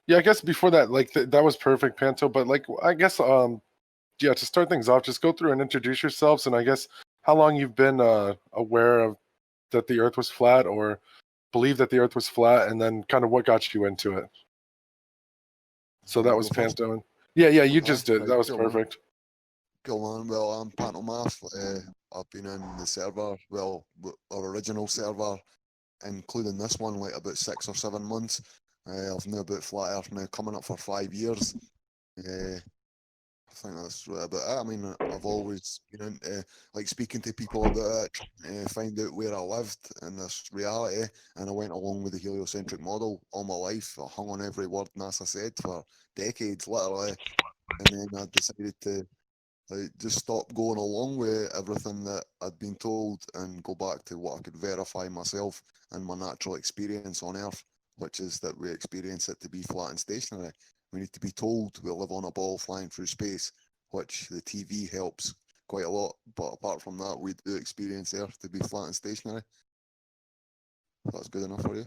Yeah, I guess before that, like that was perfect, Panto. But like, I guess, yeah, to start things off, just go through and introduce yourselves, and I guess how long you've been aware of that the Earth was flat, or believe that the Earth was flat, and then kind of what got you into it. So that was Panto. Yeah, you just did. That was perfect. Cool, man. Well, I'm Panto Math. I've been in the server, well, our original server, including this one, like about 6 or 7 months. I've known about Flat Earth now coming up for 5 years. I think that's about it. I mean, I've always been into like speaking to people about it, find out where I lived in this reality, and I went along with the heliocentric model all my life. I hung on every word NASA said for decades, literally, and then I decided to just stop going along with everything that I'd been told and go back to what I could verify myself and my natural experience on Earth, which is that we experience it to be flat and stationary. We need to be told we live on a ball flying through space, which the TV helps quite a lot. But apart from that, we do experience Earth to be flat and stationary. If that's good enough for you.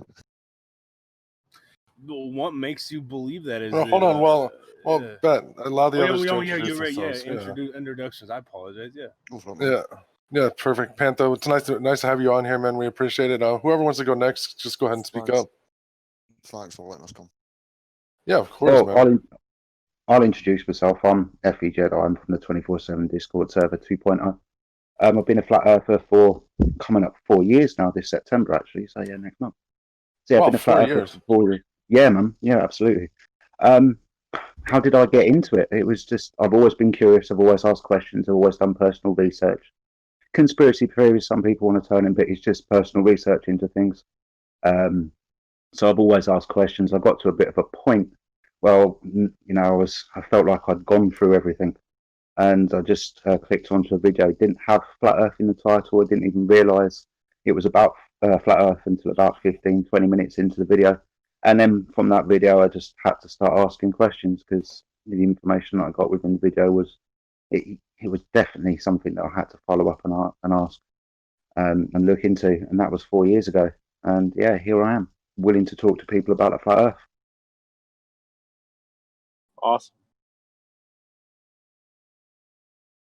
What makes you believe that? Is hold on. Well, Bet, allow the others to introduce themselves. Introductions. I apologize. Yeah, perfect. Pantho, it's nice to have you on here, man. We appreciate it. Whoever wants to go next, just go ahead and speak up. Thanks for letting us come. Yeah, of course, man. I'll introduce myself. I'm FE Jedi. I'm from the 24/7 Discord server 2.0. I've been a flat earther for coming up 4 years now. This September, actually. So yeah, next month. So yeah, I've been a flat earther for 4 years. Yeah, man. Yeah, absolutely. How did I get into it? It was just I've always been curious. I've always asked questions. I've always done personal research. Conspiracy theories, some people want to turn in, but it's just personal research into things. So I've always asked questions. I got to a bit of a point. Well, I felt like I'd gone through everything, and I just clicked onto a video. It didn't have Flat Earth in the title. I didn't even realise it was about Flat Earth until about 15, 20 minutes into the video. And then from that video, I just had to start asking questions because the information that I got within the video was it was definitely something that I had to follow up and ask and look into. And that was 4 years ago. And yeah, here I am, willing to talk to people about the Flat Earth. Awesome.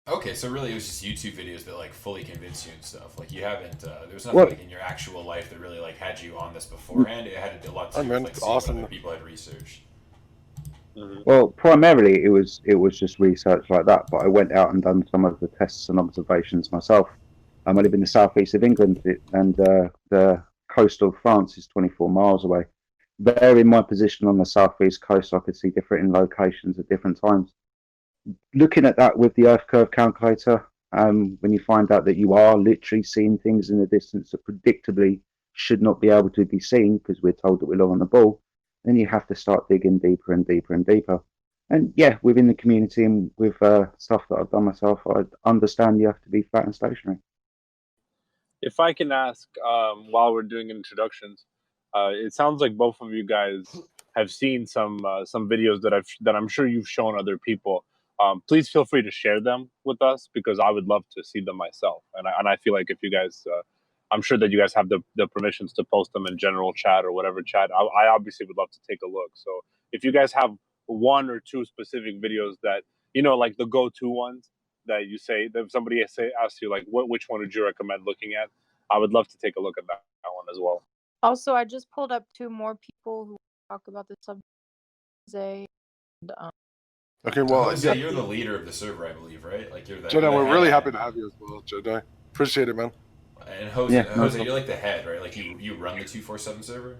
Okay, so really it was just YouTube videos that like fully convinced you and stuff. Like you haven't, there was nothing like in your actual life that really like had you on this beforehand. It had a lot to do with like seeing what other people had researched. Well, primarily it was just research like that, but I went out and done some of the tests and observations myself. I live in the southeast of England, and the coast of France is 24 miles away. There, in my position on the southeast coast, I could see different locations at different times. Looking at that with the Earth curve calculator, when you find out that you are literally seeing things in the distance that predictably should not be able to be seen because we're told that we're low on the ball, then you have to start digging deeper and deeper and deeper. And yeah, within the community and with stuff that I've done myself, I understand you have to be flat and stationary. If I can ask, while we're doing introductions, it sounds like both of you guys have seen some videos that I'm sure you've shown other people. Please feel free to share them with us because I would love to see them myself. And I feel like if you guys, I'm sure that you guys have the permissions to post them in general chat or whatever chat. I obviously would love to take a look. So if you guys have 1 or 2 specific videos that, like the go-to ones that you say, that if somebody asks you like, which one would you recommend looking at? I would love to take a look at that one as well. Also, I just pulled up 2 more people who talk about this subject. Okay, well, Jose, you're the leader of the server, I believe, right? Like you're the Jedi. We're really happy to have you as well, Jedi. Appreciate it, man. And Jose, you're like the head, right? Like you run the 247 server.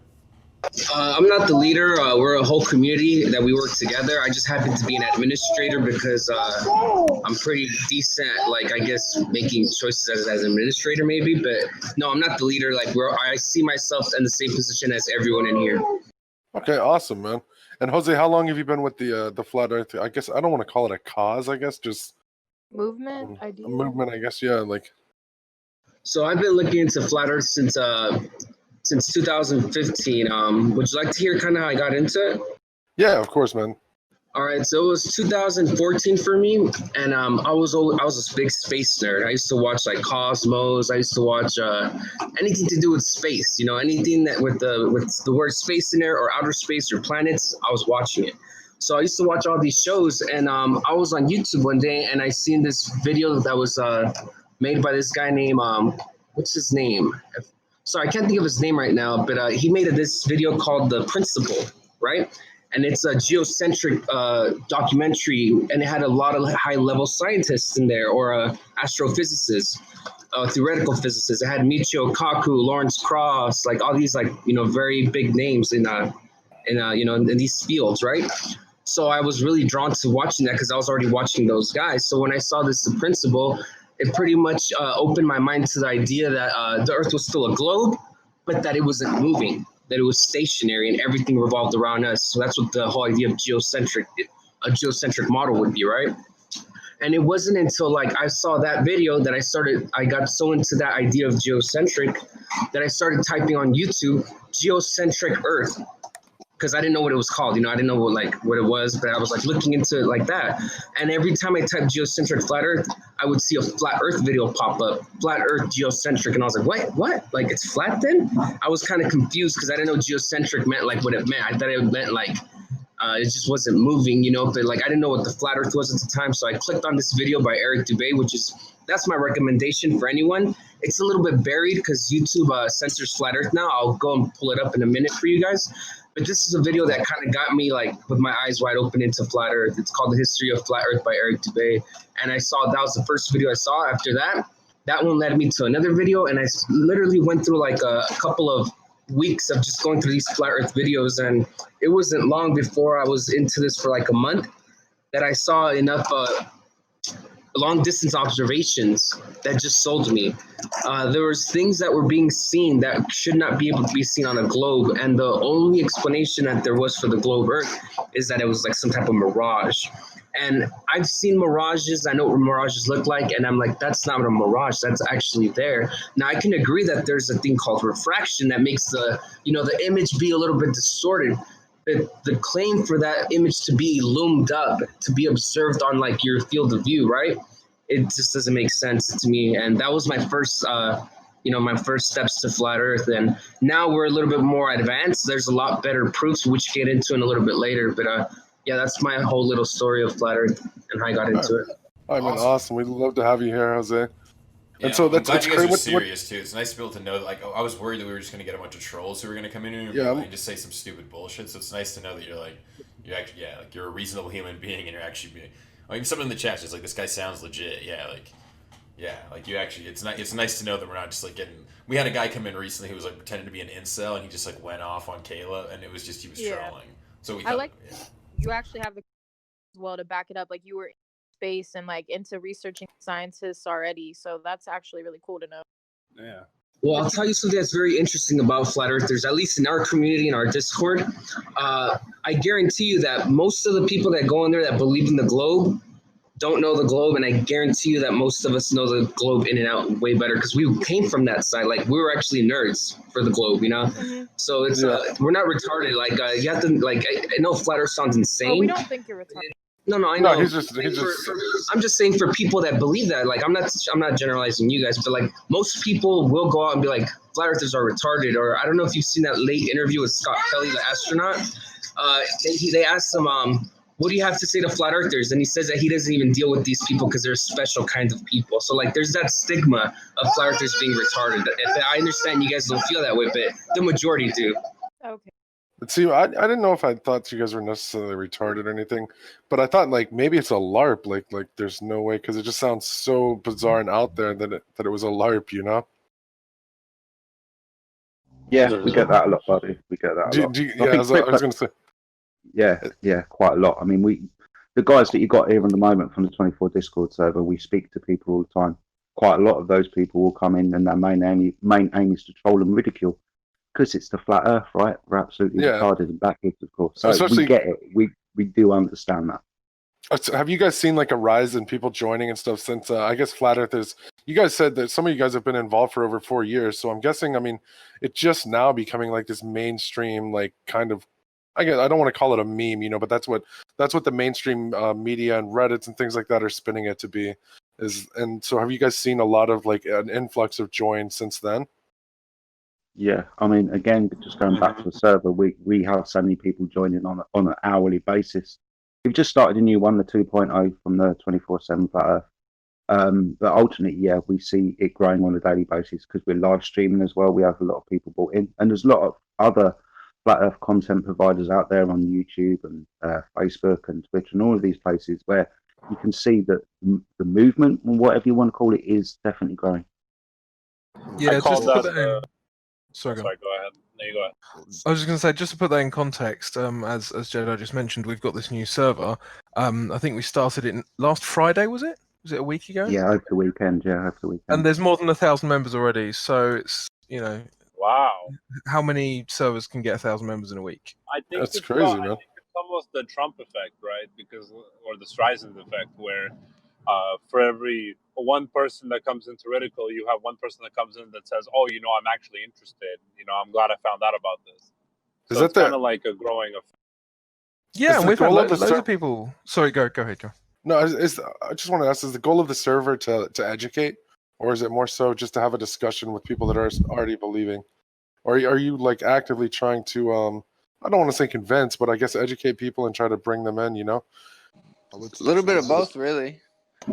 I'm not the leader. We're a whole community that we work together. I just happen to be an administrator because I'm pretty decent, like I guess making choices as an administrator maybe. But no, I'm not the leader. Like I see myself in the same position as everyone in here. Okay, awesome, man. And Jose, how long have you been with the Flat Earth? I guess I don't want to call it a cause. I guess just movement. A movement. I guess like. So I've been looking into Flat Earth since 2015. Would you like to hear kind of how I got into it? Yeah, of course, man. All right, so it was 2014 for me, and I was a big space nerd. I used to watch like Cosmos. I used to watch anything to do with space. You know, anything that with the word space in there or outer space or planets. I was watching it. So I used to watch all these shows, and I was on YouTube one day, and I seen this video that was made by this guy named what's his name? Sorry, I can't think of his name right now, but he made this video called The Principle, right? And it's a geocentric documentary, and it had a lot of high-level scientists in there, or astrophysicists, theoretical physicists. It had Michio Kaku, Lawrence Krauss, like all these very big names in these fields, right? So I was really drawn to watching that because I was already watching those guys. So when I saw this The Principle, it pretty much opened my mind to the idea that the Earth was still a globe, but that it wasn't moving, that it was stationary and everything revolved around us. So that's what the whole idea of a geocentric model would be, right? And it wasn't until like I saw that video that I got so into that idea of geocentric that I started typing on YouTube, geocentric Earth, because I didn't know what it was called. I didn't know what it was, but I was like looking into it like that. And every time I typed geocentric flat Earth, I would see a flat Earth video pop up, flat Earth geocentric. And I was like, what? Like it's flat then? I was kind of confused because I didn't know geocentric meant like what it meant. I thought it meant like it just wasn't moving, but like I didn't know what the flat Earth was at the time. So I clicked on this video by Eric Dubé, that's my recommendation for anyone. It's a little bit buried because YouTube censors flat Earth now. I'll go and pull it up in a minute for you guys. But this is a video that kind of got me like with my eyes wide open into flat Earth. It's called The History of Flat Earth by Eric Dubé. And I saw that was the first video I saw. After that one led me to another video. And I literally went through like a couple of weeks of just going through these flat Earth videos. And it wasn't long before I was into this for like a month that I saw enough long distance observations that just sold me. There was things that were being seen that should not be able to be seen on a globe, and the only explanation that there was for the globe Earth is that it was like some type of mirage. And I've seen mirages, I know what mirages look like, and I'm like, that's not a mirage, that's actually there. Now I can agree that there's a thing called refraction that makes the image be a little bit distorted. The claim for that image to be loomed up, to be observed on like your field of view, right? It just doesn't make sense to me. And that was my first, my first steps to flat Earth. And now we're a little bit more advanced. There's a lot better proofs, which we'll get into in a little bit later. But yeah, that's my whole little story of flat Earth and how I got into it. I mean, awesome. We'd love to have you here, Jose. Yeah, and so I'm glad you guys are serious too. It's nice to be able to know that, like, I was worried that we were just going to get a bunch of trolls who were going to come in and just say some stupid bullshit. So it's nice to know that you're a reasonable human being and you're actually being. I mean, someone in the chat is like, this guy sounds legit. Like you actually. It's nice to know that we're not just like getting. We had a guy come in recently who was like pretending to be an incel and he just like went off on Kayla and it was just he was trolling. So we. You actually have the as well to back it up. Like you were space and like into researching scientists already, so that's actually really cool to know. Yeah. Well, I'll tell you something that's very interesting about flat earthers, at least in our community, in our Discord. I guarantee you that most of the people that go in there that believe in the globe don't know the globe, and I guarantee you that most of us know the globe in and out way better because we came from that side. Like we were actually nerds for the globe, Mm-hmm. So it's we're not retarded. Like you have to like I know flat earth sounds insane. Oh, we don't think you're retarded. No, I know. No, he's just. I'm just saying for people that believe that. Like, I'm not generalizing you guys, but like most people will go out and be like, flat earthers are retarded. Or I don't know if you've seen that late interview with Scott Kelly, the astronaut. They asked him, what do you have to say to flat earthers? And he says that he doesn't even deal with these people because they're special kinds of people. So like, there's that stigma of flat earthers being retarded. If I understand you guys don't feel that way, but the majority do. Okay. But see, I didn't know if I thought you guys were necessarily retarded or anything, but I thought like maybe it's a LARP. Like there's no way because it just sounds so bizarre and out there that it was a LARP, you know? Yeah, we get that a lot, buddy. We get that a lot. I was going to say. Yeah, quite a lot. I mean, the guys that you got here at the moment from the 24 Discord server, we speak to people all the time. Quite a lot of those people will come in, and their main aim is to troll and ridicule. Because it's the flat Earth, right? We're absolutely retarded and backwards, of course. So we get it. We do understand that. Have you guys seen like a rise in people joining and stuff since? I guess flat Earth you guys said that some of you guys have been involved for over 4 years. So I'm guessing, I mean, it's just now becoming like this mainstream, like kind of, I don't want to call it a meme, you know, but that's what the mainstream media and Reddits and things like that are spinning it to be. And so have you guys seen a lot of like an influx of joins since then? Yeah, I mean, again, just going back to the server, we have so many people joining on an hourly basis. We've just started a new one, the 2.0 from the 24/7 Flat Earth. But ultimately, yeah, we see it growing on a daily basis because we're live streaming as well. We have a lot of people bought in, and there's a lot of other Flat Earth content providers out there on YouTube and Facebook and Twitter and all of these places where you can see that the movement, whatever you want to call it, is definitely growing. Yeah, just to put that in. Sorry, go ahead. No, you go ahead. I was just going to say, just to put that in context, as Jedi just mentioned, we've got this new server. I think we started it last Friday, was it? Was it a week ago? Yeah, over the weekend. And there's more than 1,000 members already, so it's, you know. Wow. How many servers can get 1,000 members in a week? I think that's crazy, man. I think it's almost the Trump effect, right? Or the Streisand effect, where for every one person that comes into Radical, you have one person that comes in that says, "Oh, you know, I'm actually interested. You know, I'm glad I found out about this." So it's kind of like a growing effect. Yeah, and we've had loads of people. Sorry, go ahead, Joe. No, I just want to ask: is the goal of the server to educate, or is it more so just to have a discussion with people that are already believing, or are you like actively trying to I don't want to say convince, but I guess educate people and try to bring them in? You know, a little bit of both, really.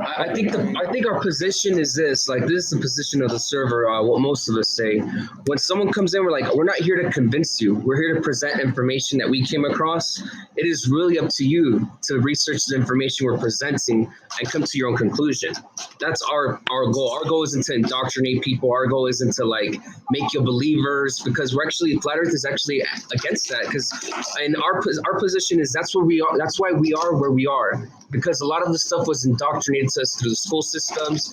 I think our position is this. Like, this is the position of the server. What most of us say, when someone comes in, we're not here to convince you. We're here to present information that we came across. It is really up to you to research the information we're presenting and come to your own conclusion. That's our goal. Our goal isn't to indoctrinate people. Our goal isn't to like make you believers, because we're actually, Flat Earth is actually against that. Because in our position is that's where we are. That's why we are where we are. Because a lot of the stuff was indoctrinated to us through the school systems.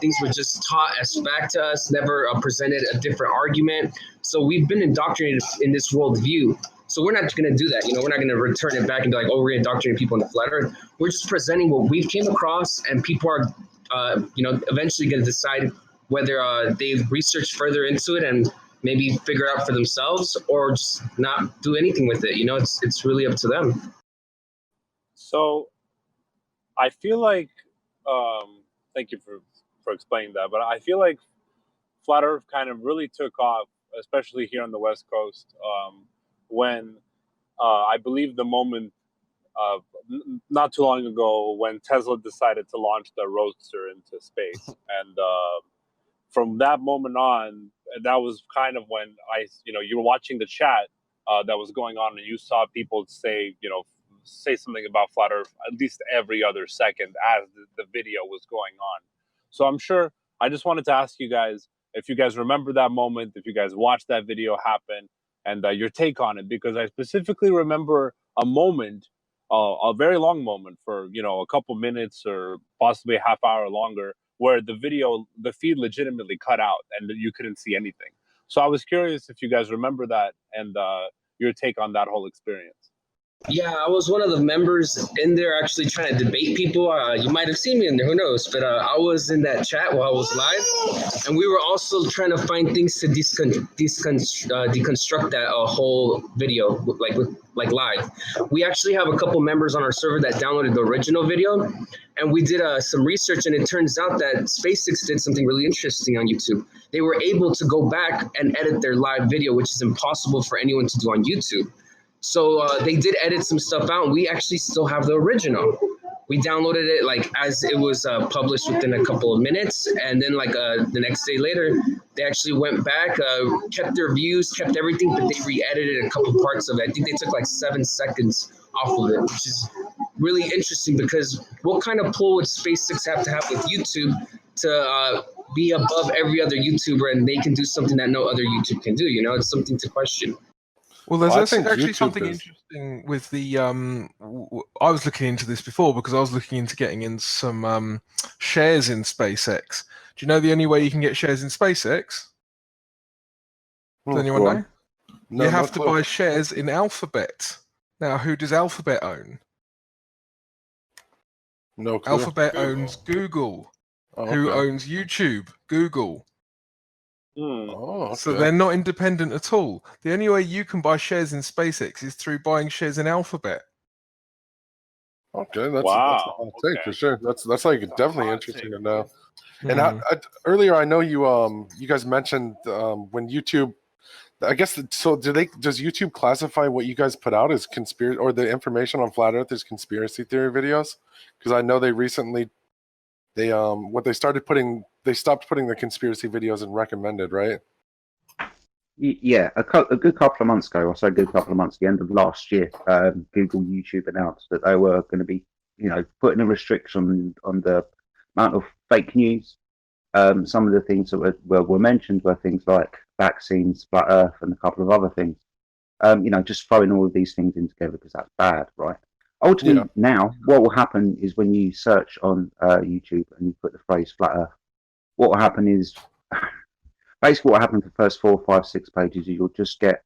Things were just taught as fact to us, never presented a different argument. So we've been indoctrinated in this worldview. So we're not going to do that. You know, we're not going to return it back and be like, oh, we're going to indoctrinate people in the Flat Earth. We're just presenting what we came across, and people are, eventually going to decide whether they've researched further into it and maybe figure out for themselves, or just not do anything with it. You know, it's really up to them. So I feel like, thank you for explaining that, but I feel like Flat Earth kind of really took off, especially here on the West Coast, when I believe the moment not too long ago when Tesla decided to launch the Roadster into space. And from that moment on, that was kind of when you were watching the chat that was going on, and you saw people say something about Flat Earth at least every other second as the video was going on. So I'm sure, I just wanted to ask you guys if you guys remember that moment, if you guys watched that video happen, and your take on it, because I specifically remember a moment, a very long moment for a couple minutes or possibly a half hour longer, where the feed legitimately cut out and you couldn't see anything. So I was curious if you guys remember that and your take on that whole experience. Yeah, I was one of the members in there actually trying to debate people. You might have seen me in there, who knows? But I was in that chat while I was live, and we were also trying to find things to deconstruct that whole video, like live. We actually have a couple members on our server that downloaded the original video, and we did some research, and it turns out that SpaceX did something really interesting on YouTube. They were able to go back and edit their live video, which is impossible for anyone to do on YouTube. So they did edit some stuff out, and we actually still have the original. We downloaded it like as it was published within a couple of minutes, and then like the next day later, they actually went back, kept their views, kept everything, but they re-edited a couple parts of it. I think they took like 7 seconds off of it, which is really interesting, because what kind of pull would SpaceX have to have with YouTube to be above every other YouTuber, and they can do something that no other YouTube can do? You know, it's something to question. Well, there's actually something interesting with the. I was looking into this before because I was looking into getting in some shares in SpaceX. Do you know the only way you can get shares in SpaceX? Does anyone know? No, you have to buy shares in Alphabet. Now, who does Alphabet own? No clue. Alphabet owns Google. Who owns YouTube? Google. Oh, okay. So they're not independent at all. The only way you can buy shares in SpaceX is through buying shares in Alphabet. Okay, that's Wow. a hot take for sure. That's like definitely interesting to know. And earlier, I know you guys mentioned when YouTube. I guess so. Does YouTube classify what you guys put out as conspiracy or the information on flat Earth as conspiracy theory videos? Because I know they recently they stopped putting the conspiracy videos in recommended, right? Yeah, a good couple of months ago, or so a good couple of months, the end of last year, Google, YouTube announced that they were going to be, putting a restriction on the amount of fake news. Some of the things that were mentioned were things like vaccines, flat Earth, and a couple of other things. Just throwing all of these things in together because that's bad, right? Ultimately, now what will happen is when you search on YouTube and you put the phrase flat Earth, what will happen is basically what happened for the first 4, 5, 6 pages is you'll just get,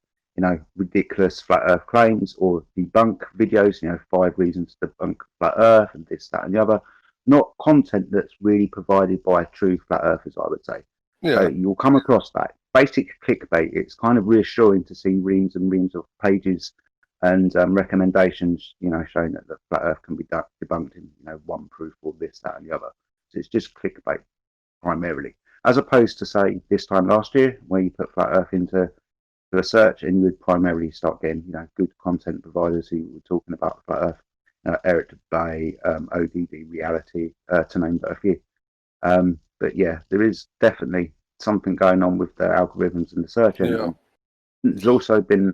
ridiculous flat Earth claims or debunk videos, 5 reasons to debunk flat Earth and this, that, and the other. Not content that's really provided by true flat earthers, I would say. Yeah. So you'll come across that. Basic clickbait. It's kind of reassuring to see reams and reams of pages and recommendations, showing that the flat Earth can be debunked in, one proof or this, that, and the other. So it's just clickbait primarily, as opposed to say this time last year where you put flat Earth into a search and you would primarily start getting, good content providers who were talking about flat Earth. Eric Bay, ODD Reality, to name but a few. But yeah, there is definitely something going on with the algorithms and the search engine. Yeah. There's also been,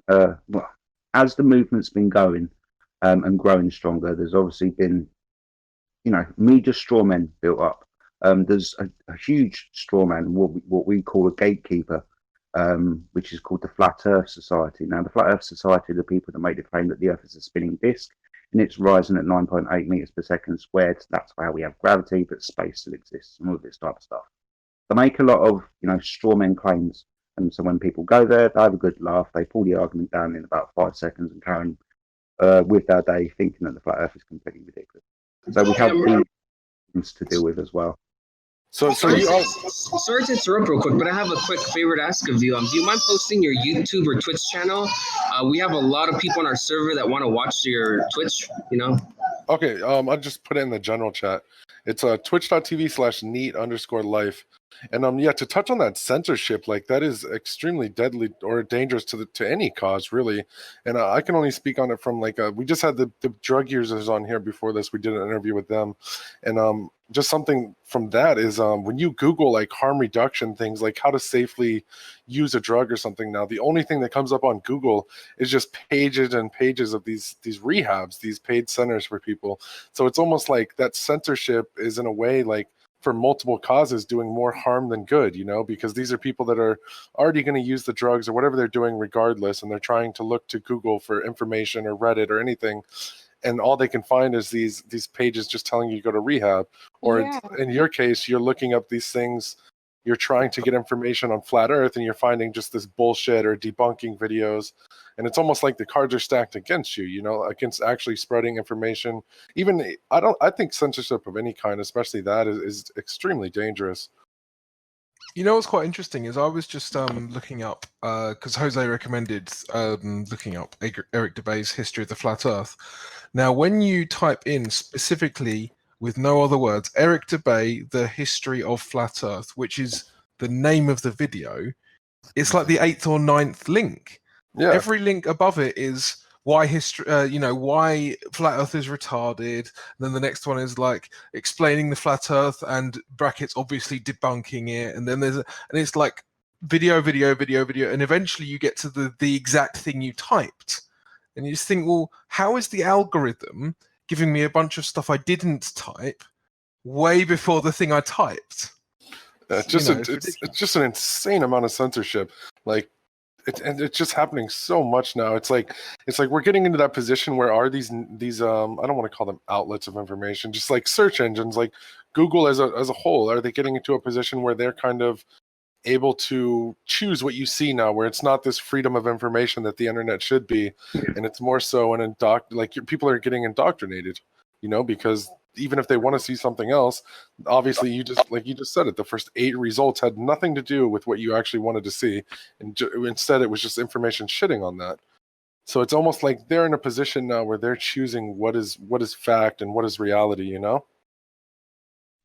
as the movement's been going and growing stronger, there's obviously been, media straw men built up. There's a huge straw man, what we call a gatekeeper, which is called the Flat Earth Society. Now, the Flat Earth Society are the people that make the claim that the Earth is a spinning disk, and it's rising at 9.8 meters per second squared. That's how we have gravity, but space still exists, and all this type of stuff. They make a lot of, straw men claims, and so when people go there, they have a good laugh. They pull the argument down in about 5 seconds and carry on with their day, thinking that the flat Earth is completely ridiculous. So we have things to deal with as well. Sorry to interrupt real quick, but I have a quick favor to ask of you. Do you mind posting your YouTube or Twitch channel? We have a lot of people on our server that want to watch your Twitch, Okay, I'll just put it in the general chat. It's twitch.tv/NEET_life. And to touch on that censorship, like that is extremely deadly or dangerous to any cause, really. And I can only speak on it from we just had the drug users on here before this. We did an interview with them, and just something from that is when you Google like harm reduction things, like how to safely use a drug or something. Now, the only thing that comes up on Google is just pages and pages of these rehabs, these paid centers for people. So it's almost like that censorship is in a way like for multiple causes doing more harm than good, because these are people that are already going to use the drugs or whatever they're doing regardless, and they're trying to look to Google for information or Reddit or anything, and all they can find is these pages just telling you to go to rehab. Or in your case, you're looking up these things, you're trying to get information on flat Earth, and you're finding just this bullshit or debunking videos, and it's almost like the cards are stacked against you, against actually spreading information. Even I think censorship of any kind, especially that, is extremely dangerous. What's quite interesting is I was just looking up, because Jose recommended looking up Eric Dubay's History of the Flat Earth. Now, when you type in specifically with no other words, Eric Dubay, The History of Flat Earth, which is the name of the video, it's like the 8th or 9th link. Yeah. Every link above it is why history, why flat Earth is retarded. And then the next one is like explaining the flat Earth and brackets obviously debunking it. And then it's like video, and eventually you get to the exact thing you typed, and you just think, well, how is the algorithm giving me a bunch of stuff I didn't type way before the thing I typed? It's just an insane amount of censorship. And it's just happening so much now. It's like we're getting into that position where are these I don't want to call them outlets of information, just like search engines, like Google as a whole, are they getting into a position where they're kind of able to choose what you see now, where it's not this freedom of information that the internet should be, and it's more so people are getting indoctrinated, because even if they want to see something else, obviously you just said it, the first 8 results had nothing to do with what you actually wanted to see, and instead it was just information shitting on that. So it's almost like they're in a position now where they're choosing what is fact and what is reality, you know?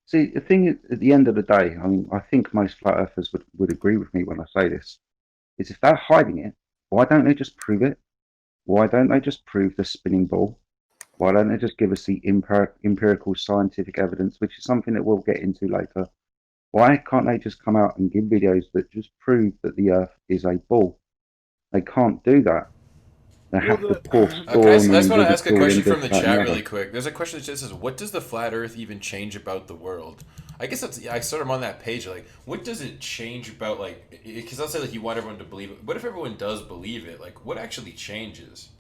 See, the thing is, at the end of the day, I mean, I think most flat earthers would agree with me when I say this, is if they're hiding it, why don't they just prove it? Why don't they just prove the spinning ball? Why don't they just give us the empirical scientific evidence, which is something that we'll get into later? Why can't they just come out and give videos that just prove that the Earth is a ball? They can't do that. They have to pour storm. I just want to ask a question from the chat really quick. There's a question that just says, "What does the flat Earth even change about the world?" I guess I sort of on that page. Like, what does it change about, like, because I'll say like you want everyone to believe it. What if everyone does believe it? Like, what actually changes?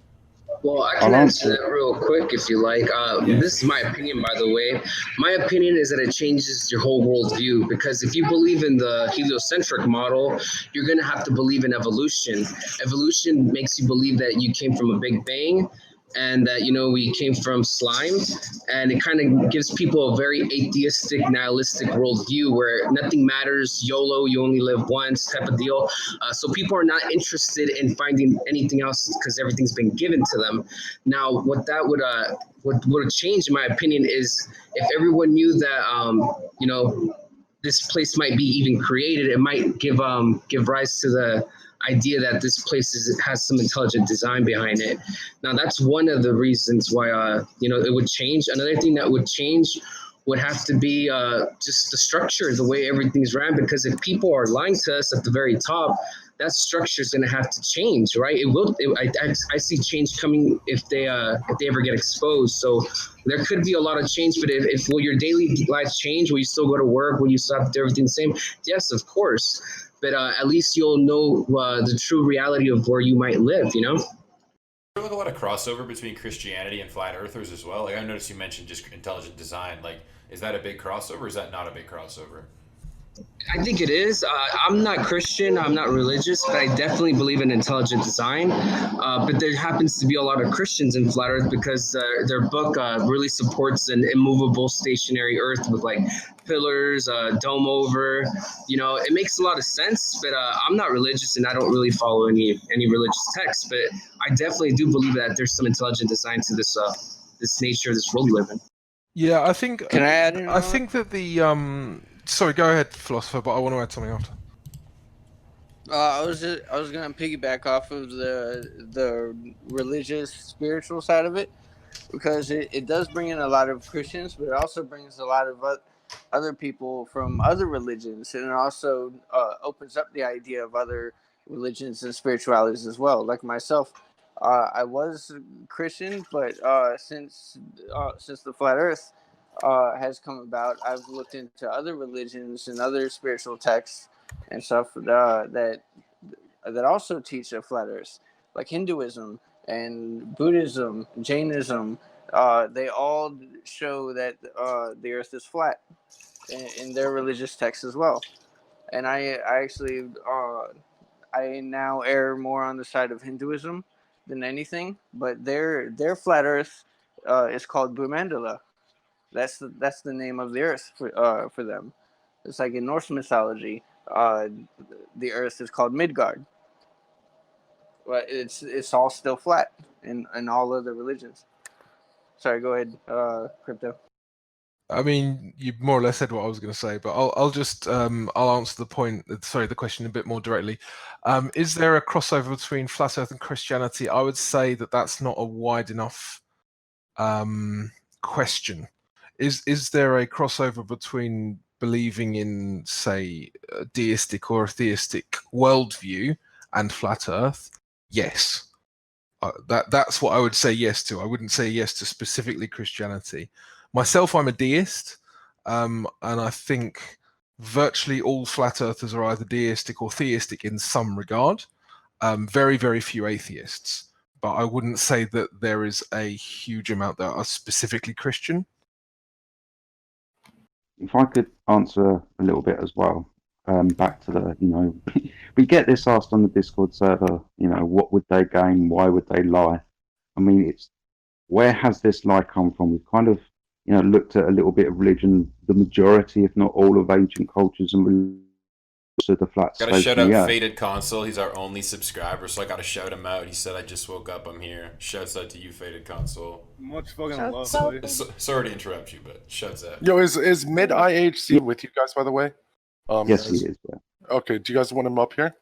Well, I can answer that real quick if you like. This is my opinion, by the way. My opinion is that it changes your whole worldview, because if you believe in the heliocentric model, you're going to have to believe in evolution. Evolution makes you believe that you came from a big bang and that, you know, we came from slime. And it kind of gives people a very atheistic, nihilistic worldview where nothing matters, YOLO, you only live once type of deal. So people are not interested in finding anything else because everything's been given to them. Now, what that would change, in my opinion, is if everyone knew that, you know, this place might be even created, it might give rise to the idea that this place has some intelligent design behind it. Now, that's one of the reasons why, you know, it would change. Another thing that would change would have to be just the structure, the way everything's ran, because if people are lying to us at the very top, that structure is going to have to change, right? It will. I see change coming if they ever get exposed. So there could be a lot of change, but if will your daily life change? Will you still go to work? Will you still have to do everything the same? Yes, of course. But at least you'll know the true reality of where you might live, you know? There's like a lot of crossover between Christianity and flat earthers as well. Like, I noticed you mentioned just intelligent design. Like, is that a big crossover or is that not a big crossover? I think it is. I'm not Christian, I'm not religious, but I definitely believe in intelligent design. But there happens to be a lot of Christians in Flat Earth because their book really supports an immovable stationary Earth with like pillars, dome over. You know, it makes a lot of sense, but I'm not religious and I don't really follow any religious texts. But I definitely do believe that there's some intelligent design to this nature of this world we live in. Yeah, I think. Can I add in? I think that the Sorry, go ahead, philosopher. But I want to add something after. I was gonna piggyback off of the religious, spiritual side of it, because it does bring in a lot of Christians, but it also brings a lot of other people from other religions, and it also opens up the idea of other religions and spiritualities as well. Like myself, I was Christian, but since the flat Earth has come about, I've looked into other religions and other spiritual texts and stuff that also teach a flat Earth, like Hinduism and Buddhism, Jainism. They all show that the Earth is flat in their religious texts as well. And I actually I now err more on the side of Hinduism than anything, but their flat Earth is called Brahmandala. That's the name of the Earth for them. It's like in Norse mythology, the Earth is called Midgard, but it's all still flat in all other religions. Sorry, go ahead, Crypto. I mean, you more or less said what I was going to say, but I'll just I'll answer the question a bit more directly. Is there a crossover between flat Earth and Christianity? I would say that that's not a wide enough question. Is there a crossover between believing in, say, a deistic or a theistic worldview and flat Earth? Yes. That's what I would say yes to. I wouldn't say yes to specifically Christianity. Myself, I'm a deist, and I think virtually all flat earthers are either deistic or theistic in some regard. Very, very few atheists, but I wouldn't say that there is a huge amount that are specifically Christian. If I could answer a little bit as well, back to the, you know, we get this asked on the Discord server, you know, what would they gain? Why would they lie? I mean, it's, where has this lie come from? We've kind of looked at a little bit of religion, the majority, if not all, of ancient cultures and religions to the flat Gotta space shout in the out earth. Faded Console. He's our only subscriber, so I gotta shout him out. He said, "I just woke up. I'm here." Shouts out to you, Faded Console. Much fucking Shouts love, out. boy. Sorry to interrupt you, but shouts out. Yo, is Mid IHC with you guys, by the way? Yes, he is. Yeah. Okay, do you guys want him up here?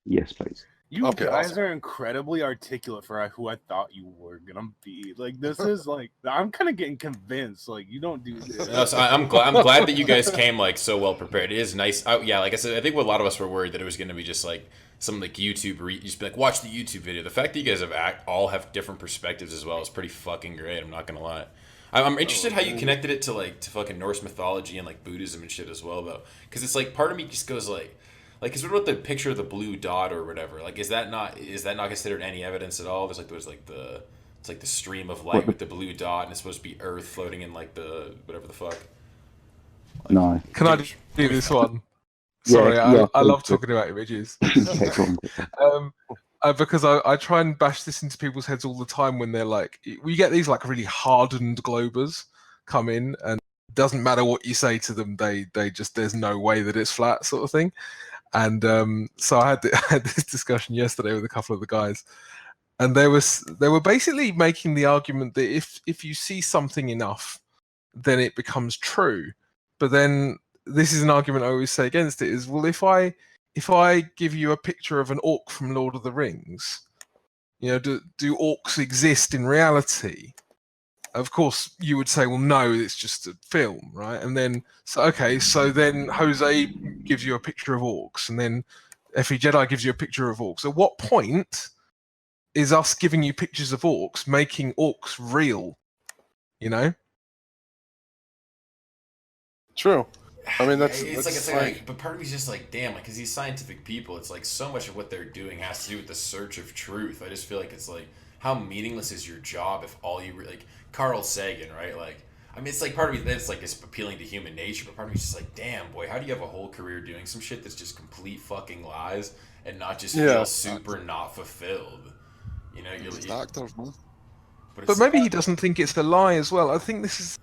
Yes, please. You Okay, guys awesome. are incredibly articulate for who I thought you were gonna be. Like, this is like, I'm kind of getting convinced. Like, you don't do this. No, so I'm glad that you guys came like so well prepared. It is nice. Yeah, like I said, I think a lot of us were worried that it was going to be just like some like YouTube, just be like, watch the YouTube video. The fact that you guys all have different perspectives as well is pretty fucking great. I'm not gonna lie. I'm interested how you connected it to fucking Norse mythology and like Buddhism and shit as well, though, because it's like part of me just goes like, is what about the picture of the blue dot or whatever? Like, is that not considered any evidence at all? It's like the stream of light with the blue dot, and it's supposed to be Earth floating in like the whatever the fuck. Like, No. Can I do this one? Sorry, I love talking about images. Because I try and bash this into people's heads all the time when they're like, we get these like really hardened globers come in, and it doesn't matter what you say to them, they just, there's no way that it's flat, sort of thing. And so I had this discussion yesterday with a couple of the guys, and they were basically making the argument that if you see something enough, then it becomes true. But then this is an argument I always say against it is, well, if I give you a picture of an orc from Lord of the Rings, do orcs exist in reality? Of course, you would say, well, no, it's just a film, right? And then, so then Jose gives you a picture of orcs, and then FE Jedi gives you a picture of orcs. At what point is us giving you pictures of orcs making orcs real? True. I mean, it's like, but part of me's just like, damn, like, because these scientific people, it's like so much of what they're doing has to do with the search of truth. I just feel like it's like, how meaningless is your job if all you like Carl Sagan, right? Like, I mean, it's like part of me that's like it's appealing to human nature, but part of me is just like, damn, boy, how do you have a whole career doing some shit that's just complete fucking lies and not just feel super not fulfilled? It's actors, man. But maybe he doesn't think it's a lie as well. I think this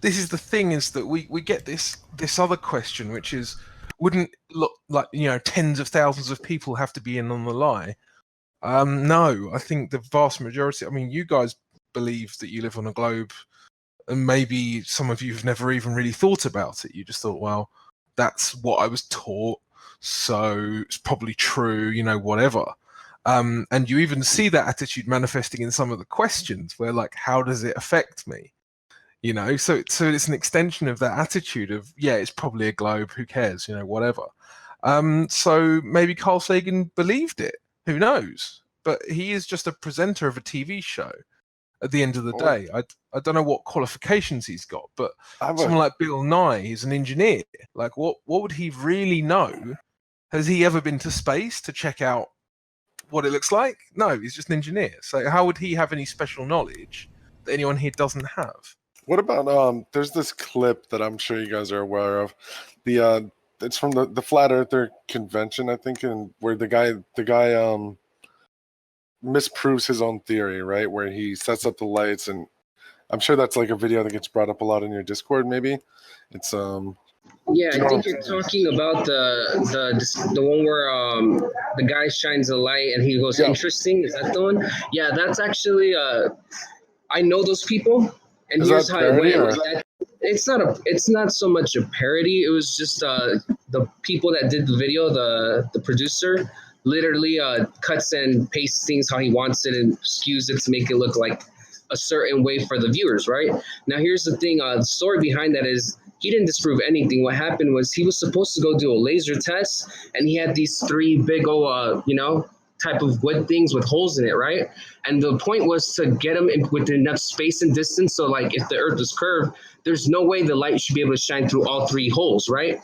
is the thing, is that we get this other question, which is, wouldn't look like tens of thousands of people have to be in on the lie? No, I think the vast majority. I mean, you guys believe that you live on a globe, and maybe some of you have never even really thought about it. You just thought, well, that's what I was taught, so it's probably true, whatever. And you even see that attitude manifesting in some of the questions, where like, how does it affect me? So it's an extension of that attitude of, yeah, it's probably a globe, who cares, whatever. So maybe Carl Sagan believed it. Who knows? But he is just a presenter of a TV show at the end of the day. I don't know what qualifications he's got, but someone like Bill Nye is an engineer. Like, what would he really know? Has he ever been to space to check out what it looks like? No, he's just an engineer. So how would he have any special knowledge that anyone here doesn't have? What about there's this clip that I'm sure you guys are aware of. It's from the Flat Earther convention, I think, and where the guy misproves his own theory, right? Where he sets up the lights, and I'm sure that's like a video that gets brought up a lot in your Discord. Maybe it's Yeah, I think you're talking about the one where the guy shines a light and he goes, interesting. Is that the one? Yeah, that's actually I know those people, and here's how it went. It's not so much a parody. It was just the people that did the video, the producer, literally cuts and pastes things how he wants it and skews it to make it look like a certain way for the viewers, right? Now, here's the thing. The story behind that is he didn't disprove anything. What happened was he was supposed to go do a laser test, and he had these 3 big old, type of wood things with holes in it, right? And the point was to get them with enough space and distance, so like if the Earth was curved, there's no way the light should be able to shine through all 3 holes, right?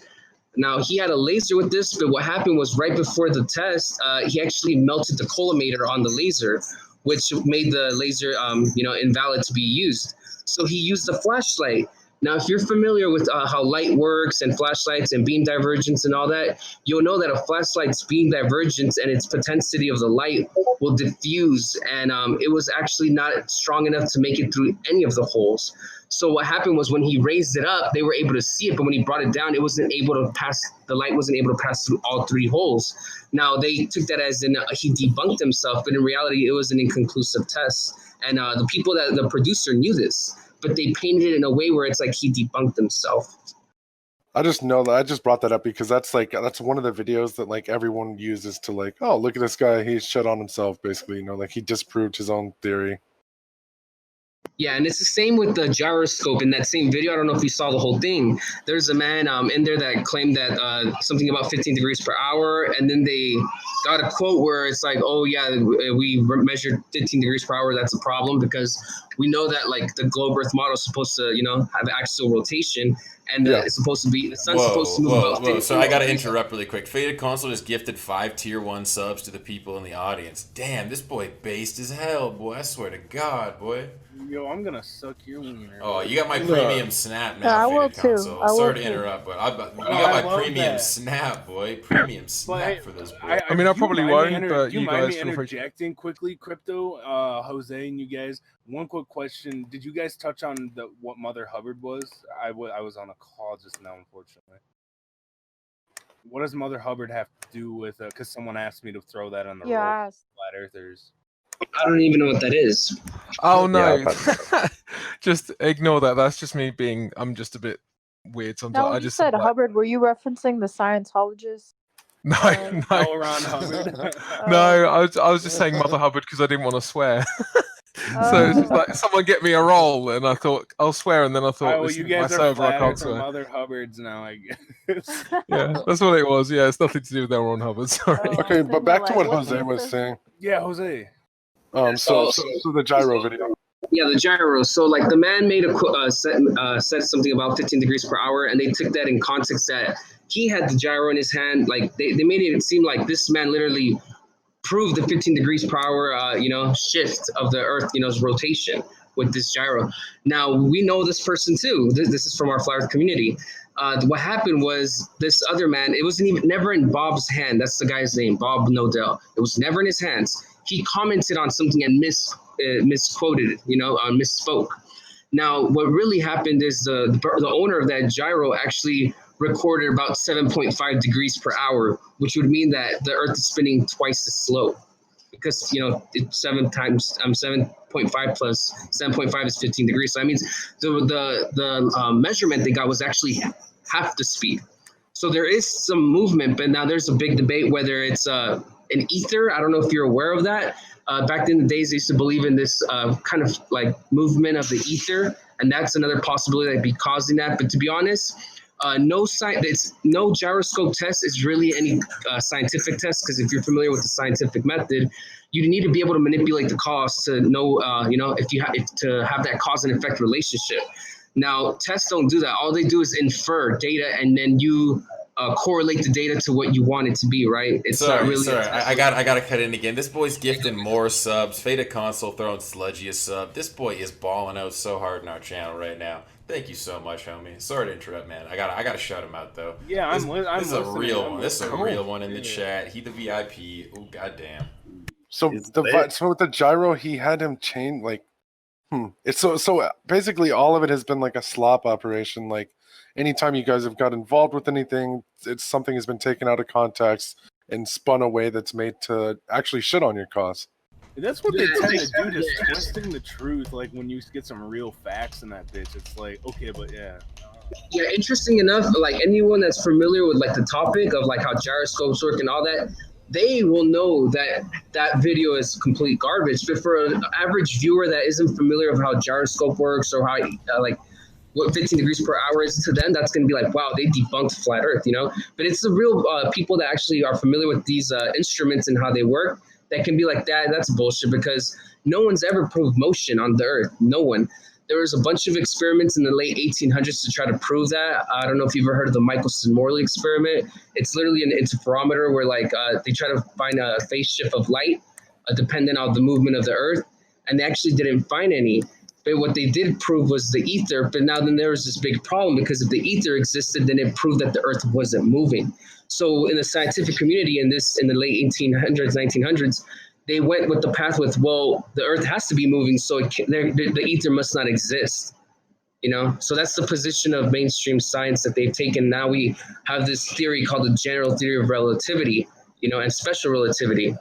Now, he had a laser with this, but what happened was right before the test, he actually melted the collimator on the laser, which made the laser, invalid to be used. So he used a flashlight. Now, if you're familiar with how light works and flashlights and beam divergence and all that, you'll know that a flashlight's beam divergence and its intensity of the light will diffuse, and it was actually not strong enough to make it through any of the holes. So what happened was when he raised it up, they were able to see it, but when he brought it down, it wasn't able to pass. The light wasn't able to pass through all 3 holes. Now they took that as in he debunked himself, but in reality, it was an inconclusive test. And the producer knew this, but they painted it in a way where it's like he debunked himself. I just know that I just brought that up because that's one of the videos that like everyone uses to like, oh, look at this guy, he shut on himself, basically, you know, like he disproved his own theory. Yeah, and it's the same with the gyroscope in that same video. I don't know if you saw the whole thing. There's a man in there that claimed that something about 15 degrees per hour, and then they got a quote where it's like, oh yeah, we measured 15 degrees per hour. That's a problem because we know that like the globe Earth model is supposed to, you know, have axial rotation, and it's supposed to be the sun's supposed to move about. So I got to interrupt really quick. Faded Console just gifted 5 tier 1 subs to the people in the audience. Damn, this boy based as hell, boy. I swear to God, boy. Yo, I'm gonna suck your wiener. Oh, you got my premium snap now, I will Faded too. Console. Sorry to interrupt, but you got my premium snap, boy. Premium snap for this boy. I mean, I probably won't, but you you mind guys me interjecting quickly, Crypto, Jose, and you guys. One quick question: did you guys touch on what Mother Hubbard was? I was on a call just now, unfortunately. What does Mother Hubbard have to do with? Because someone asked me to throw that on the road. Flat Earthers. I don't even know what that is. Oh no! Yeah, just ignore that. That's just me being. I'm just a bit weird sometimes. Now, when you said Hubbard, were you referencing the Scientologist? No, no, Ron Hubbard. No, I was just saying Mother Hubbard because I didn't want to swear. So it's just like someone get me a roll, and I thought I'll swear, and then I thought, well, this you is guys my are server, I can't flattered swear. from Mother Hubbards now, I guess. Yeah, that's what it was. Yeah, it's nothing to do with their own Hubbard. Sorry. Okay, but back to what Jose was saying. Yeah, Jose. So the gyro video. Yeah, the gyro. So like the man made said something about 15 degrees per hour, and they took that in context that he had the gyro in his hand. Like they made it seem like this man literally proved the 15 degrees per hour, shift of the Earth's rotation with this gyro. Now we know this person too. This is from our Flat Earth community. What happened was this other man. It wasn't never in Bob's hand. That's the guy's name, Bob Nodell. It was never in his hands. He commented on something and misquoted, misspoke. Now, what really happened is the owner of that gyro actually recorded about 7.5 degrees per hour, which would mean that the Earth is spinning twice as slow, because it's 7.5 plus 7.5 is 15 degrees. So that means the measurement they got was actually half the speed. So there is some movement, but now there's a big debate whether it's an ether. I don't know if you're aware of that. Back in the days, they used to believe in this kind of like movement of the ether, and that's another possibility that'd be causing that. But to be honest, no gyroscope test is really any scientific test, because if you're familiar with the scientific method, you need to be able to manipulate the cause to know, to have that cause and effect relationship. Now, tests don't do that. All they do is infer data, and then you correlate the data to what you want it to be, right? It's sorry, not really. I gotta cut in again. This boy's gifting more subs. Faded Console throwing Sludgy a sub. This boy is balling out so hard in our channel right now. Thank you so much, homie. Sorry to interrupt, man. I gotta shut him out though. Yeah, this is a real one. This is a real one in the chat. He the VIP. Oh goddamn. So with the gyro, he had him chain like. It's so basically all of it has been like a slop operation. Like anytime you guys have got involved with anything, it's something has been taken out of context and spun a way that's made to actually shit on your cause. That's what they tend to do, just twisting the truth. Like when you get some real facts in that bitch, it's like, okay, but yeah. Yeah, interesting enough, like anyone that's familiar with like the topic of like how gyroscopes work and all that, they will know that that video is complete garbage. But for an average viewer that isn't familiar with how gyroscope works or how like what 15 degrees per hour is to them, that's going to be like, wow, they debunked flat Earth, But it's the real people that actually are familiar with these instruments and how they work that can be like, that's bullshit, because no one's ever proved motion on the Earth. No one. There was a bunch of experiments in the late 1800s to try to prove that. I don't know if you've ever heard of the Michelson-Morley experiment. It's literally an interferometer where they try to find a phase shift of light dependent on the movement of the Earth, and they actually didn't find any. But what they did prove was the ether. But now then there was this big problem, because if the ether existed, then it proved that the Earth wasn't moving. So in the scientific community in the late 1800s, 1900s, they went with the path with, well, the Earth has to be moving, so the ether must not exist. So that's the position of mainstream science that they've taken. Now we have this theory called the general theory of relativity, and special relativity,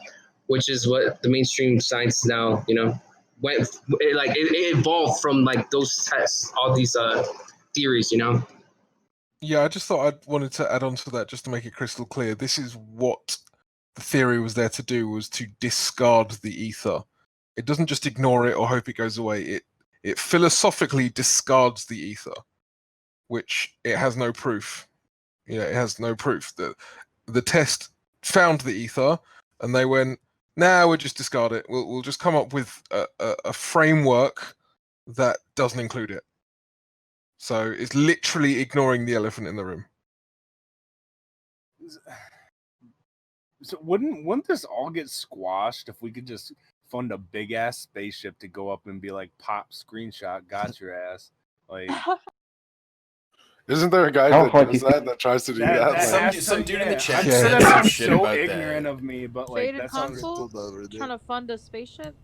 which is what the mainstream science now, it evolved from like those tests, all these theories, Yeah, I just thought I wanted to add on to that just to make it crystal clear. This is what the theory was there to do, was to discard the ether. It doesn't just ignore it or hope it goes away. It philosophically discards the ether, which it has no proof. It has no proof. The test found the ether, and they went, "Nah, we'll just discard it. We'll just come up with a framework that doesn't include it." So it's literally ignoring the elephant in the room. So wouldn't this all get squashed if we could just fund a big ass spaceship to go up and be like, pop screenshot, got your ass? Like, isn't there a guy that does that tries to do that? Some dude in the chat said some I'm shit so about ignorant that. of me, but like Shaded that's console trying to fund a spaceship.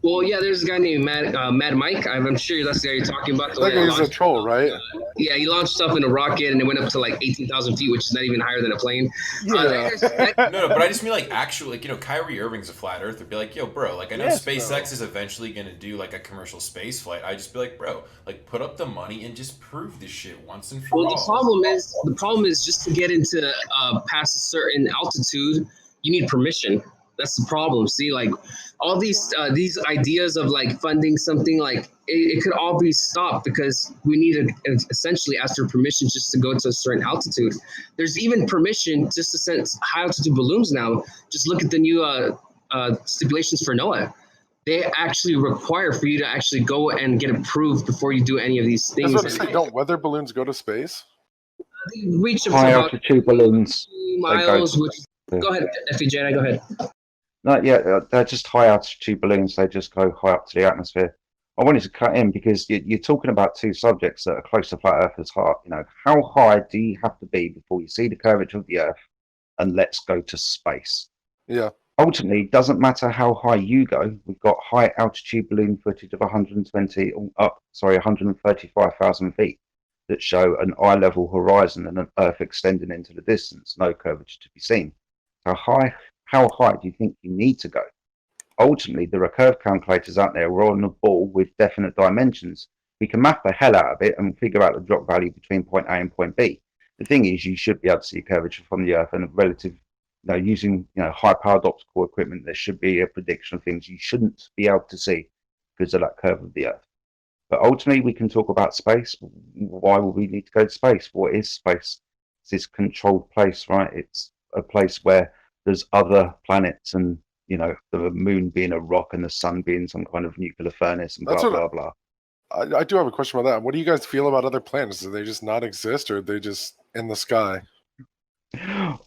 Well, yeah, there's a guy named Mad Mike. I'm sure that's the guy you're talking about. That guy's a troll, right? Yeah, he launched stuff in a rocket and it went up to like 18,000 feet, which is not even higher than a plane. Yeah. No, but I just mean like actually, like, Kyrie Irving's a flat earther. Be like, yo, bro, like I know SpaceX is eventually gonna do like a commercial space flight. I just be like, bro, like put up the money and just prove this shit once and for all. Well, the problem is just to get into past a certain altitude, you need permission. That's the problem. See, like all these ideas of like funding something, like it could all be stopped because we need to essentially ask for permission just to go to a certain altitude. There's even permission just to send high altitude balloons now. Just look at the new stipulations for NOAA. They actually require for you to actually go and get approved before you do any of these things. That's what I say. Don't weather balloons go to space? They reach up high to altitude balloons. 2 miles. Go ahead, FJ, go ahead. No, yeah, they're just high altitude balloons. They just go high up to the atmosphere. I wanted to cut in because you're talking about two subjects that are close to flat Earth's heart. How high do you have to be before you see the curvature of the Earth and let's go to space? Yeah. Ultimately, it doesn't matter how high you go. We've got high altitude balloon footage of 135,000 feet that show an eye level horizon and an Earth extending into the distance, no curvature to be seen. How high do you think you need to go? Ultimately, there are curve calculators out there. We're on the ball with definite dimensions. We can map the hell out of it and figure out the drop value between point A and point B. The thing is, you should be able to see curvature from the Earth, and a relative, using high-powered optical equipment, there should be a prediction of things you shouldn't be able to see because of that curve of the Earth. But ultimately, we can talk about space. Why would we need to go to space? What is space? It's this controlled place, right? It's a place where there's other planets, and the moon being a rock and the sun being some kind of nuclear furnace, and blah blah. I do have a question about that. What do you guys feel about other planets? Do they just not exist, or are they just in the sky?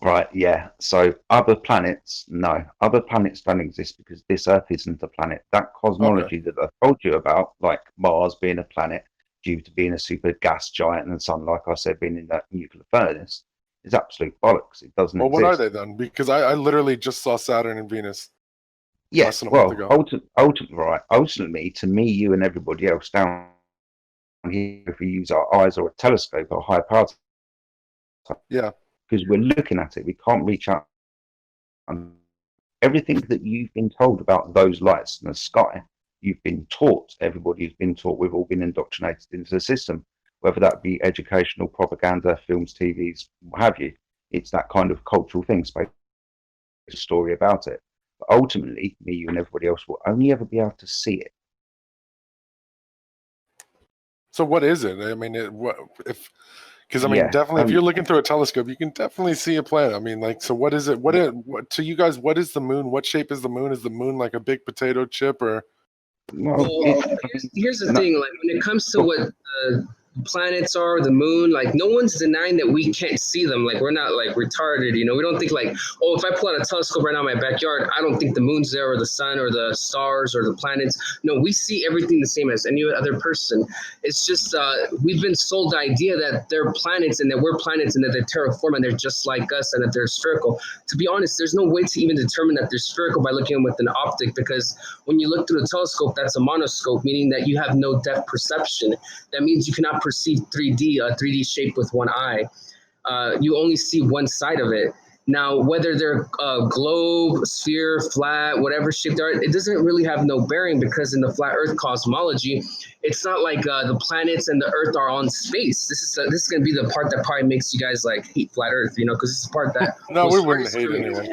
Right, yeah. So other planets, no. Other planets don't exist because this Earth isn't a planet. That cosmology that I told you about, like Mars being a planet due to being a super gas giant and the sun, like I said, being in that nuclear furnace, is absolute bollocks. It doesn't exist. What are they then? Because I literally just saw Saturn and Venus. Yes, ultimately, to me, you and everybody else down here, if we use our eyes or a telescope or high power, yeah, because we're looking at it, we can't reach out. Everything that you've been told about those lights in the sky, you've been taught. Everybody's been taught. We've all been indoctrinated into the system, whether that be educational, propaganda, films, TVs, what have you. It's that kind of cultural thing. Space a story about it. But ultimately, me, you, and everybody else will only ever be able to see it. So what is it? I mean, definitely, if you're looking through a telescope, you can definitely see a planet. I mean, like, so what is it? What to you guys? What is the moon? What shape is the moon? Is the moon like a big potato chip, or? Well, here's the thing. Like when it comes to what planets are, the moon. Like, no one's denying that we can't see them. Like, we're not like retarded, you know. We don't think like, oh, if I pull out a telescope right now in my backyard, I don't think the moon's there or the sun or the stars or the planets. No, we see everything the same as any other person. It's just we've been sold the idea that they're planets and that we're planets and that they're terraform and they're just like us and that they're spherical. To be honest, there's no way to even determine that they're spherical by looking at them with an optic, because when you look through the telescope, that's a monoscope, meaning that you have no depth perception. That means you cannot perceive 3D, a 3D shape with one eye. You only see one side of it. Now, whether they're globe, sphere, flat, whatever shape they are, it doesn't really have no bearing, because in the flat Earth cosmology, it's not like the planets and the Earth are on space. This is going to be the part that probably makes you guys like hate flat Earth, you know, because this is the part that no, we wouldn't hate anyone.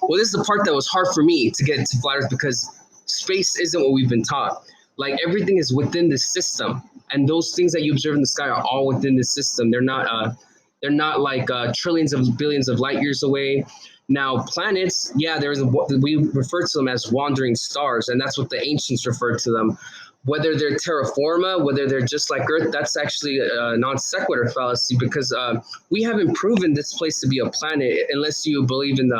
Well, this is the part that was hard for me to get to flat Earth, because space isn't what we've been taught. Like, everything is within the system, and those things that you observe in the sky are all within the system. They're not like trillions of billions of light years away. Now, planets, yeah, we refer to them as wandering stars, and that's what the ancients referred to them. Whether they're terra forma, whether they're just like Earth, that's actually a non sequitur fallacy, because we haven't proven this place to be a planet unless you believe in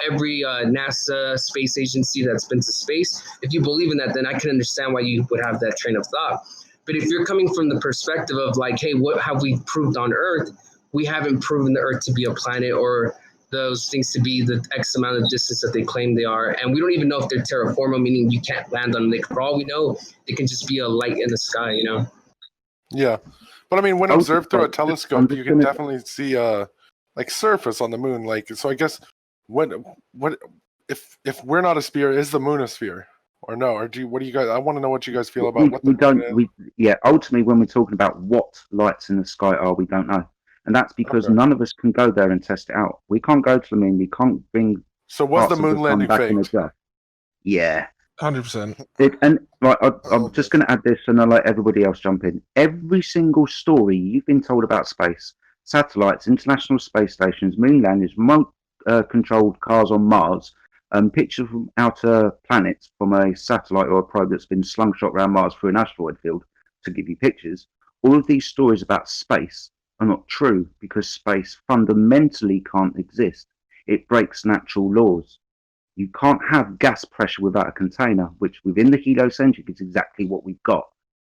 every NASA space agency that's been to space. If you believe in that, then I can understand why you would have that train of thought. But if you're coming from the perspective of like, hey, what have we proved on Earth? We haven't proven the Earth to be a planet or those things to be the X amount of distance that they claim they are. And we don't even know if they're terraforma, meaning you can't land on them. For all we know, it can just be a light in the sky, you know? Yeah. But I mean, when observed through a telescope, you can definitely see like surface on the moon. Like, so I guess what if we're not a sphere, is the moon a sphere? Or no? Or what do you guys? I want to know what you guys feel about what the moon is. Ultimately, when we're talking about what lights in the sky are, we don't know, and that's because none of us can go there and test it out. We can't go to the moon. We can't bring. So was the moon landing faked? Yeah, 100%. And right, I'm just going to add this, and I'll let everybody else jump in. Every single story you've been told about space, satellites, international space stations, moon landings, remote controlled cars on Mars. Pictures from outer planets from a satellite or a probe that's been slungshot around Mars through an asteroid field to give you pictures. All of these stories about space are not true, because space fundamentally can't exist. It breaks natural laws. You can't have gas pressure without a container, which within the heliocentric is exactly what we've got.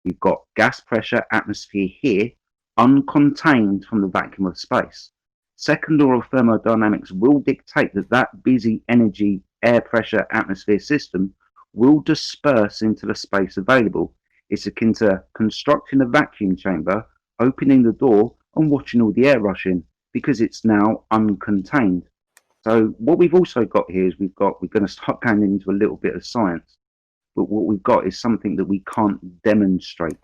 We've got gas pressure, atmosphere here, uncontained from the vacuum of space. Second law of thermodynamics will dictate that busy energy, air pressure, atmosphere system will disperse into the space available. It's akin to constructing a vacuum chamber, opening the door and watching all the air rush in, because it's now uncontained. So what we've also got here is we're going to start going into a little bit of science, but what we've got is something that we can't demonstrate.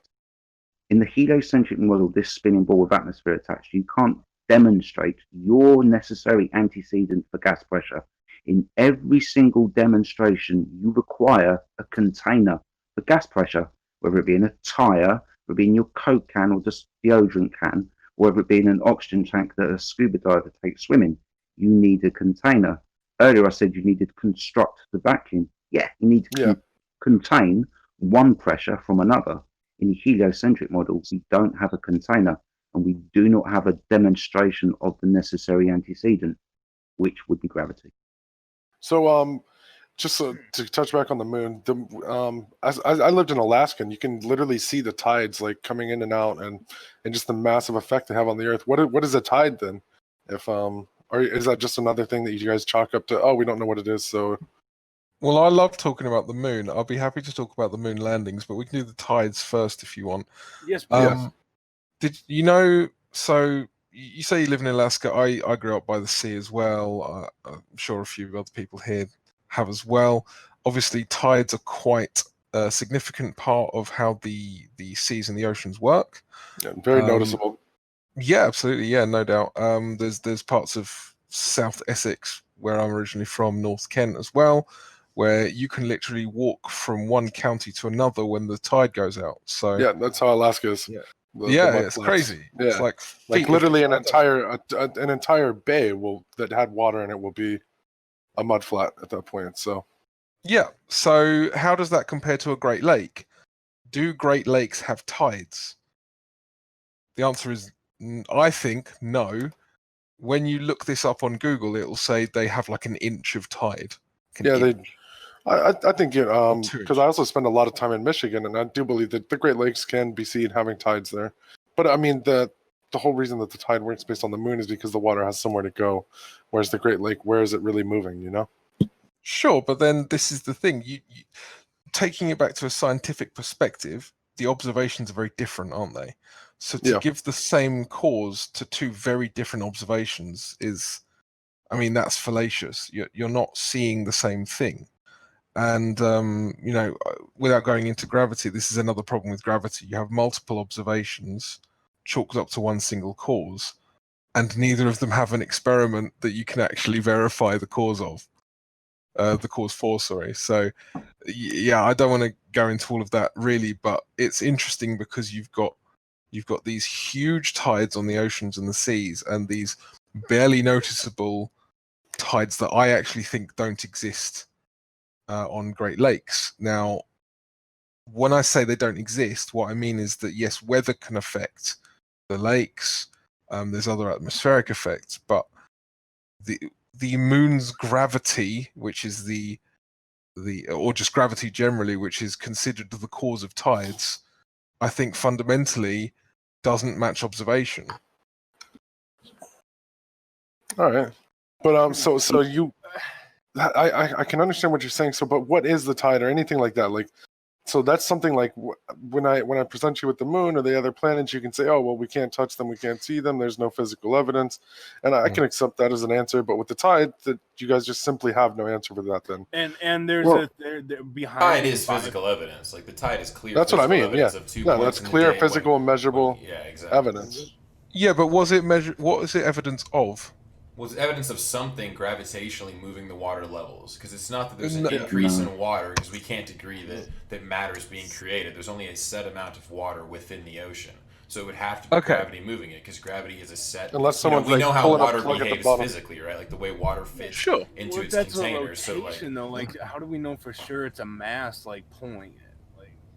In the heliocentric model, this spinning ball with atmosphere attached, you can't demonstrate your necessary antecedent for gas pressure. In every single demonstration, you require a container for gas pressure, whether it be in a tire, whether it be in your Coke can or just deodorant can, or whether it be in an oxygen tank that a scuba diver takes swimming. You need a container. Earlier I said you needed to construct the vacuum. Yeah, you need to contain one pressure from another. In the heliocentric model, we don't have a container, and we do not have a demonstration of the necessary antecedent, which would be gravity. So, just to touch back on the moon, I lived in Alaska, and you can literally see the tides like coming in and out, and just the massive effect they have on the Earth. What is a tide then? If or is that just another thing that you guys chalk up to? Oh, we don't know what it is. So, well, I love talking about the moon. I'll be happy to talk about the moon landings, but we can do the tides first if you want. Yes, please. Did you know? So you say you live in Alaska. I grew up by the sea as well. I'm sure a few other people here have as well. Obviously, tides are quite a significant part of how the seas and the oceans work. Yeah, very noticeable. Yeah, absolutely. Yeah, no doubt. There's parts of South Essex, where I'm originally from, North Kent as well, where you can literally walk from one county to another when the tide goes out. So yeah, that's how Alaska is. Yeah. It's crazy. Yeah. It's like literally an entire bay that had water in it will be a mud flat at that point. So yeah. So how does that compare to a Great Lake? Do Great Lakes have tides? The answer is, I think, no. When you look this up on Google, it will say they have like an inch of tide. I think because I also spend a lot of time in Michigan, and I do believe that the Great Lakes can be seen having tides there. But I mean, the whole reason that the tide works based on the moon is because the water has somewhere to go, whereas the Great Lake, where is it really moving? You know? Sure, but then this is the thing. You taking it back to a scientific perspective, the observations are very different, aren't they? So to give the same cause to two very different observations is, I mean, that's fallacious. You're not seeing the same thing. And, you know, without going into gravity, this is another problem with gravity. You have multiple observations chalked up to one single cause, and neither of them have an experiment that you can actually verify the cause of. The cause for, sorry. So, yeah, I don't want to go into all of that really, but it's interesting because you've got these huge tides on the oceans and the seas, and these barely noticeable tides that I actually think don't exist on Great Lakes. Now, when I say they don't exist, what I mean is that yes, weather can affect the lakes. There's other atmospheric effects, but the moon's gravity, which is or just gravity generally, which is considered the cause of tides, I think fundamentally doesn't match observation. All right, but so you, I can understand what you're saying. So, but what is the tide or anything like that? Like, so that's something like when I present you with the moon or the other planets, you can say, oh well, we can't touch them, we can't see them. There's no physical evidence, and I can accept that as an answer. But with the tide, that you guys just simply have no answer for that. Then and there's behind tide is physical evidence. Like the tide is clear. That's what I mean. Yeah, that's clear, physical, measurable evidence. Yeah, but was it measure? What is it evidence of? Was evidence of something gravitationally moving the water levels, because it's not that there's an increase in water, because we can't agree that matter is being created. There's only a set amount of water within the ocean, so it would have to be gravity moving it, because gravity is a set. Unless someone we know how water behaves physically, right? Like the way water fits into its container. So like how do we know for sure it's a mass like pulling it?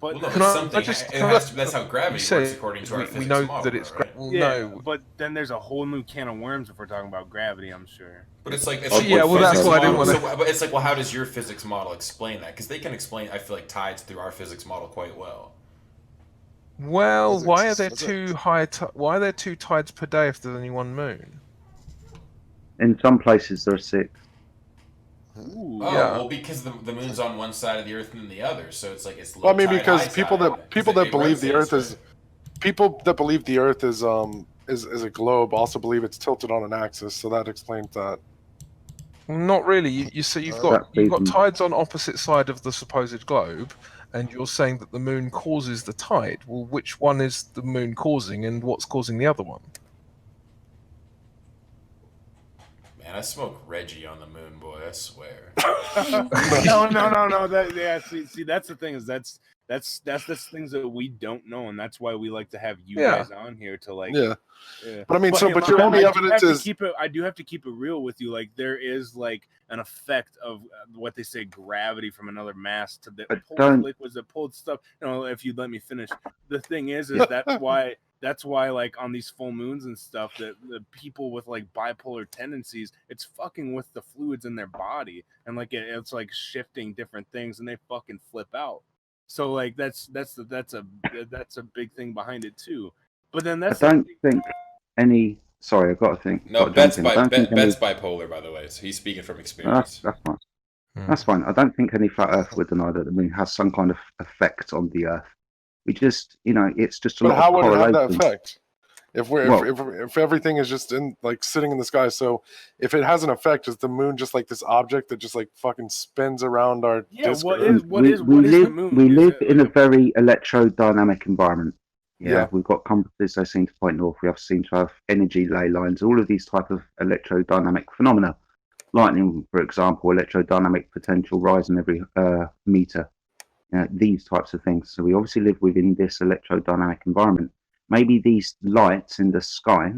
But that's how gravity works according to our physics model. We know that it's no. But then there's a whole new can of worms if we're talking about gravity, I'm sure. But it's like that's why I didn't want to. But it's like, well, how does your physics model explain that? Because they can explain, I feel like, tides through our physics model quite well. Well, why are there why are there two tides per day if there's only one moon? In some places there are 6. Well, because the moon's on one side of the Earth and the other, so it's like it's. Well, I mean, because people that believe the Earth is a globe also believe it's tilted on an axis, so that explains that. Not really. You've got tides on opposite side of the supposed globe, and you're saying that the moon causes the tide. Well, which one is the moon causing, and what's causing the other one? Man, I smoke Reggie on the moon, boy. I swear. No. See, that's the thing, is that's the things that we don't know, and that's why we like to have you guys on here to like. Yeah. But I mean, but your only evidence is. I do have to keep it real with you. Like there is like an effect of what they say gravity from another mass to the liquids that pulled stuff. You know, if you'd let me finish. The thing is that's why like on these full moons and stuff, that the people with like bipolar tendencies, it's fucking with the fluids in their body, and like it's like shifting different things, and they fucking flip out. So like that's a big thing behind it too. But then I don't think any. Sorry, I've got to think. No, Bet's bipolar, by the way. So he's speaking from experience. That's fine. That's fine. I don't think any flat earther would deny that the moon has some kind of effect on the Earth. We just, it's just a lot of correlation. But how would it have that effect? If everything is just in like sitting in the sky, so if it has an effect, is the moon just like this object that just like fucking spins around our disk? What is the moon? We live in a very electrodynamic environment. Yeah, we've got compasses they seem to point north. We seem to have energy ley lines. All of these type of electrodynamic phenomena. Lightning, for example, electrodynamic potential rising every meter. These types of things. So we obviously live within this electrodynamic environment. Maybe these lights in the sky,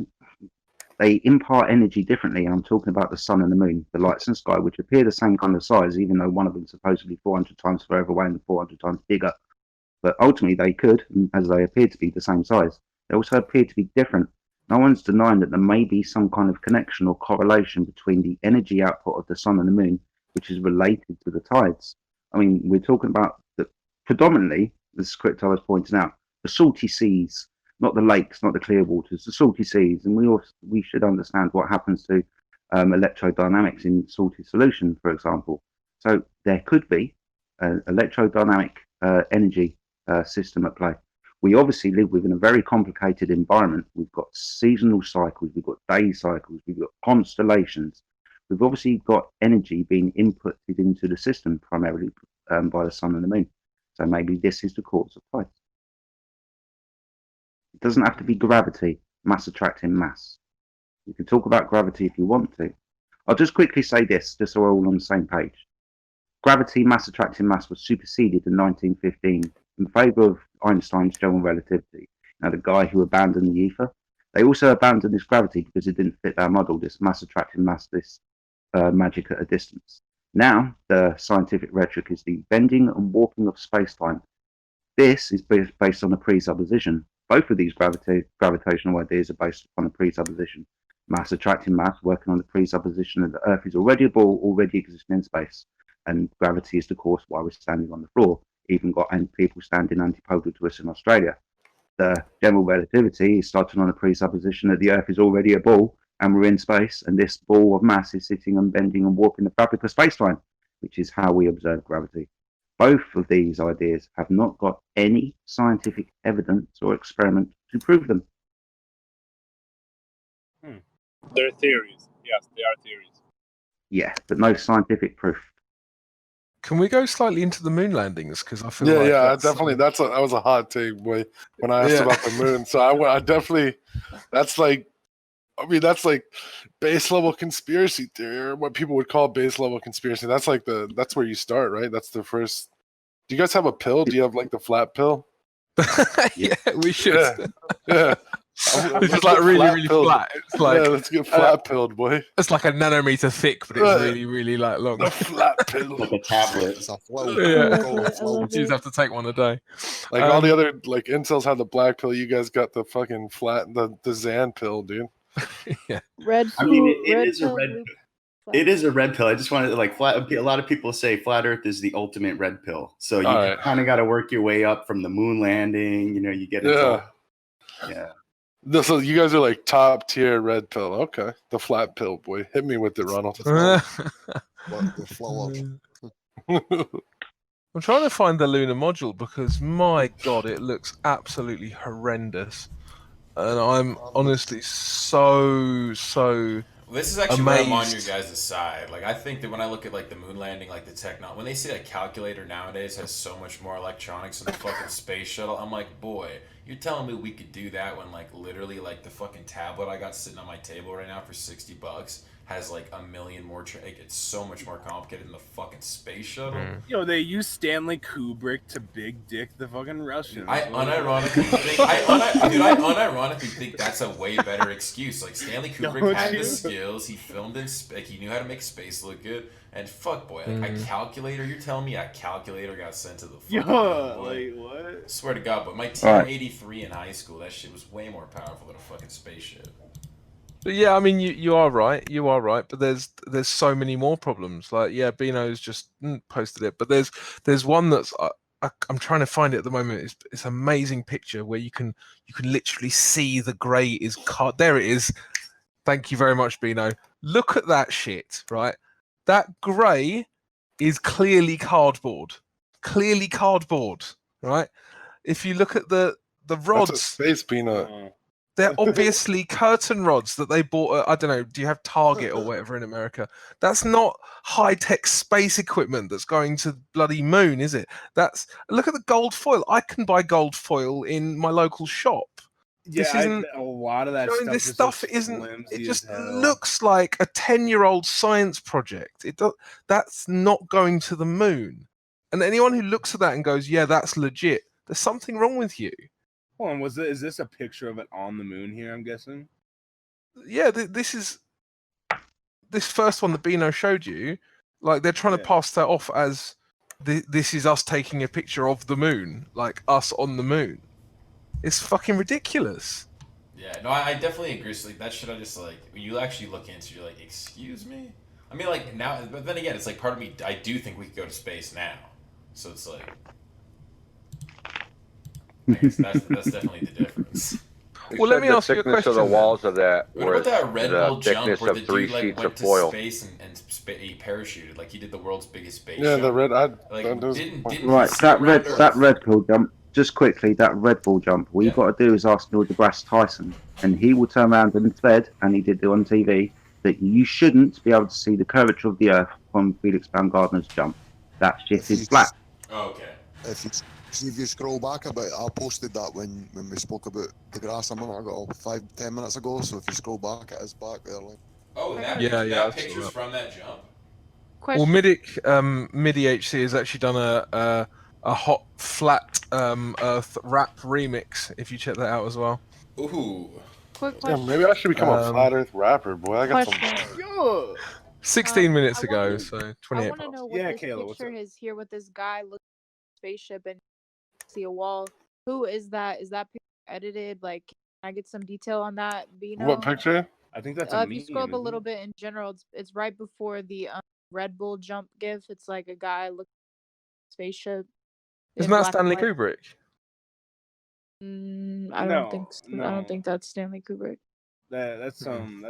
they impart energy differently. And I'm talking about the sun and the moon, the lights in the sky, which appear the same kind of size, even though one of them is supposedly 400 times further away and 400 times bigger. But ultimately they could, as they appear to be, the same size. they also appear to be different. No one's denying that there may be some kind of connection or correlation between the energy output of the sun and the moon, which is related to the tides. I mean, we're talking about the predominantly, as Crypto was pointing out, the salty seas, not the lakes, not the clear waters, the salty seas. And we should understand what happens to electrodynamics in salty solution, for example. So there could be an electrodynamic energy system at play. We obviously live within a very complicated environment. We've got seasonal cycles, we've got day cycles, we've got constellations. We've obviously got energy being inputted into the system primarily by the sun and the moon. So maybe this is the cause of tides. It doesn't have to be gravity, mass attracting mass. You can talk about gravity if you want to. I'll just quickly say this, just so we're all on the same page. Gravity, mass attracting mass was superseded in 1915 in favour of Einstein's general relativity. Now, the guy who abandoned the ether, they also abandoned this gravity because it didn't fit their model, this mass attracting mass, this magic at a distance. Now, the scientific rhetoric is the bending and warping of space-time. This is based on a presupposition. Both of these gravitational ideas are based upon a presupposition. Mass attracting mass, working on the presupposition that the Earth is already a ball, already existing in space, and gravity is the course why we're standing on the floor. Even got people standing antipodal to us in Australia. The general relativity is starting on the presupposition that the Earth is already a ball and we're in space, and this ball of mass is sitting and bending and warping the fabric of space-time, which is how we observe gravity. Both of these ideas have not got any scientific evidence or experiment to prove them. They're theories. Yes, they are theories. Yeah, but no scientific proof. Can we go slightly into the moon landings? Because I feel definitely. That was a hot take, boy. When I asked about the moon, so I definitely. That's like base level conspiracy theory, or what people would call base level conspiracy. That's like that's where you start, right? That's the first. Do you guys have a pill? Do you have like the flat pill? Yeah, we should. Yeah. It's just like really flat. It's like, yeah, let's get flat pilled, boy. It's like a nanometer thick, but it's really like long. A flat pill, like a tablet. It's a flow. You just have to take one a day. Like all the other incels have the black pill. You guys got the fucking flat, the Zan pill, dude. Yeah. Red. I mean, it red is a pill, red. blue- It is a red pill. I just wanted to a lot of people say flat Earth is the ultimate red pill. So you kind of got to work your way up from the moon landing. You know, you get yeah. So you guys are like top tier red pill. Okay, the flat pill, boy. Hit me with it, Ronald. The flow of. I'm trying to find the lunar module because my god, it looks absolutely horrendous, and I'm honestly so. Well, this is actually amazed. where I'm on your guys' side. Like, I think that when I look at like the moon landing, like the technology, when they say a calculator nowadays has so much more electronics than the fucking space shuttle, I'm like, boy, you're telling me we could do that when like literally like the fucking tablet I got sitting on my table right now for $60 has like a million more. Like, it's so much more complicated than the fucking space shuttle. Yo, they use Stanley Kubrick to big dick the fucking Russians. I unironically think that's a way better excuse. Like, Stanley Kubrick had the skills. He filmed in he knew how to make space look good. And fuck, boy, like a calculator. You're telling me a calculator got sent to the fucking like what? I swear to God, but my TM-83 in high school, that shit was way more powerful than a fucking spaceship. But yeah, I mean, you are right. You are right. But there's so many more problems. Like, yeah, Bino's just posted it, but there's one that's I'm trying to find it at the moment. It's an amazing picture where you can literally see the grey is there. It is. Thank you very much, Bino. Look at that shit, right? That grey is clearly cardboard. Clearly cardboard, right? If you look at the rods, that's a space peanut. They're obviously curtain rods that they bought at, I don't know, do you have Target or whatever in America? That's not high-tech space equipment that's going to bloody moon, is it? Look at the gold foil. I can buy gold foil in my local shop. Yeah, a lot of that stuff. This stuff isn't. It just looks like a 10-year-old science project. That's not going to the moon. And anyone who looks at that and goes, "Yeah, that's legit," there's something wrong with you. Hold on, is this a picture of it on the moon here, I'm guessing? Yeah, this first one that Bino showed you, like they're trying to pass that off as this is us taking a picture of the moon, like us on the moon. It's fucking ridiculous. Yeah, no, I definitely agree. So, like, that shit, I just like when you actually look into, you're like, excuse me. I mean, like now, but then again, it's like part of me. I do think we could go to space now. So it's like, I guess that's definitely the difference. Well, let me ask you a question. The walls of that What were about that Red Bull the jump thickness where of the 3 dude like sheets went of to foil. space and he parachuted, like he did the world's biggest space Yeah, jump. the red. Right, that Red Bull jump. Just quickly, that Red Bull jump. All you got to do is ask Neil deGrasse Tyson, and he will turn around and said, and he did it on TV, that you shouldn't be able to see the curvature of the Earth from Felix Baumgartner's jump. That shit is flat. Oh, okay. If you scroll back a bit, I posted that when we spoke about the grass a minute ago, 5-10 minutes ago. So if you scroll back, it is back there. Like. Oh, that Yeah, picture's from that jump. Well, MIDI HC has actually done a hot flat Earth rap remix. If you check that out as well. Ooh. Quick Yeah, question. maybe I should become a flat Earth rapper, boy. I got some. 16 minutes ago, so 28. I want to know what this picture is here with this guy looking at a spaceship and see a wall. Who is that? Is that picture edited? Like, can I get some detail on that? Bino? What picture? I think that's if you scroll up a little bit in general, it's right before the Red Bull jump gif. It's like a guy looking at a spaceship. Isn't that Stanley Kubrick? I don't think so. I don't think that's Stanley Kubrick. That's some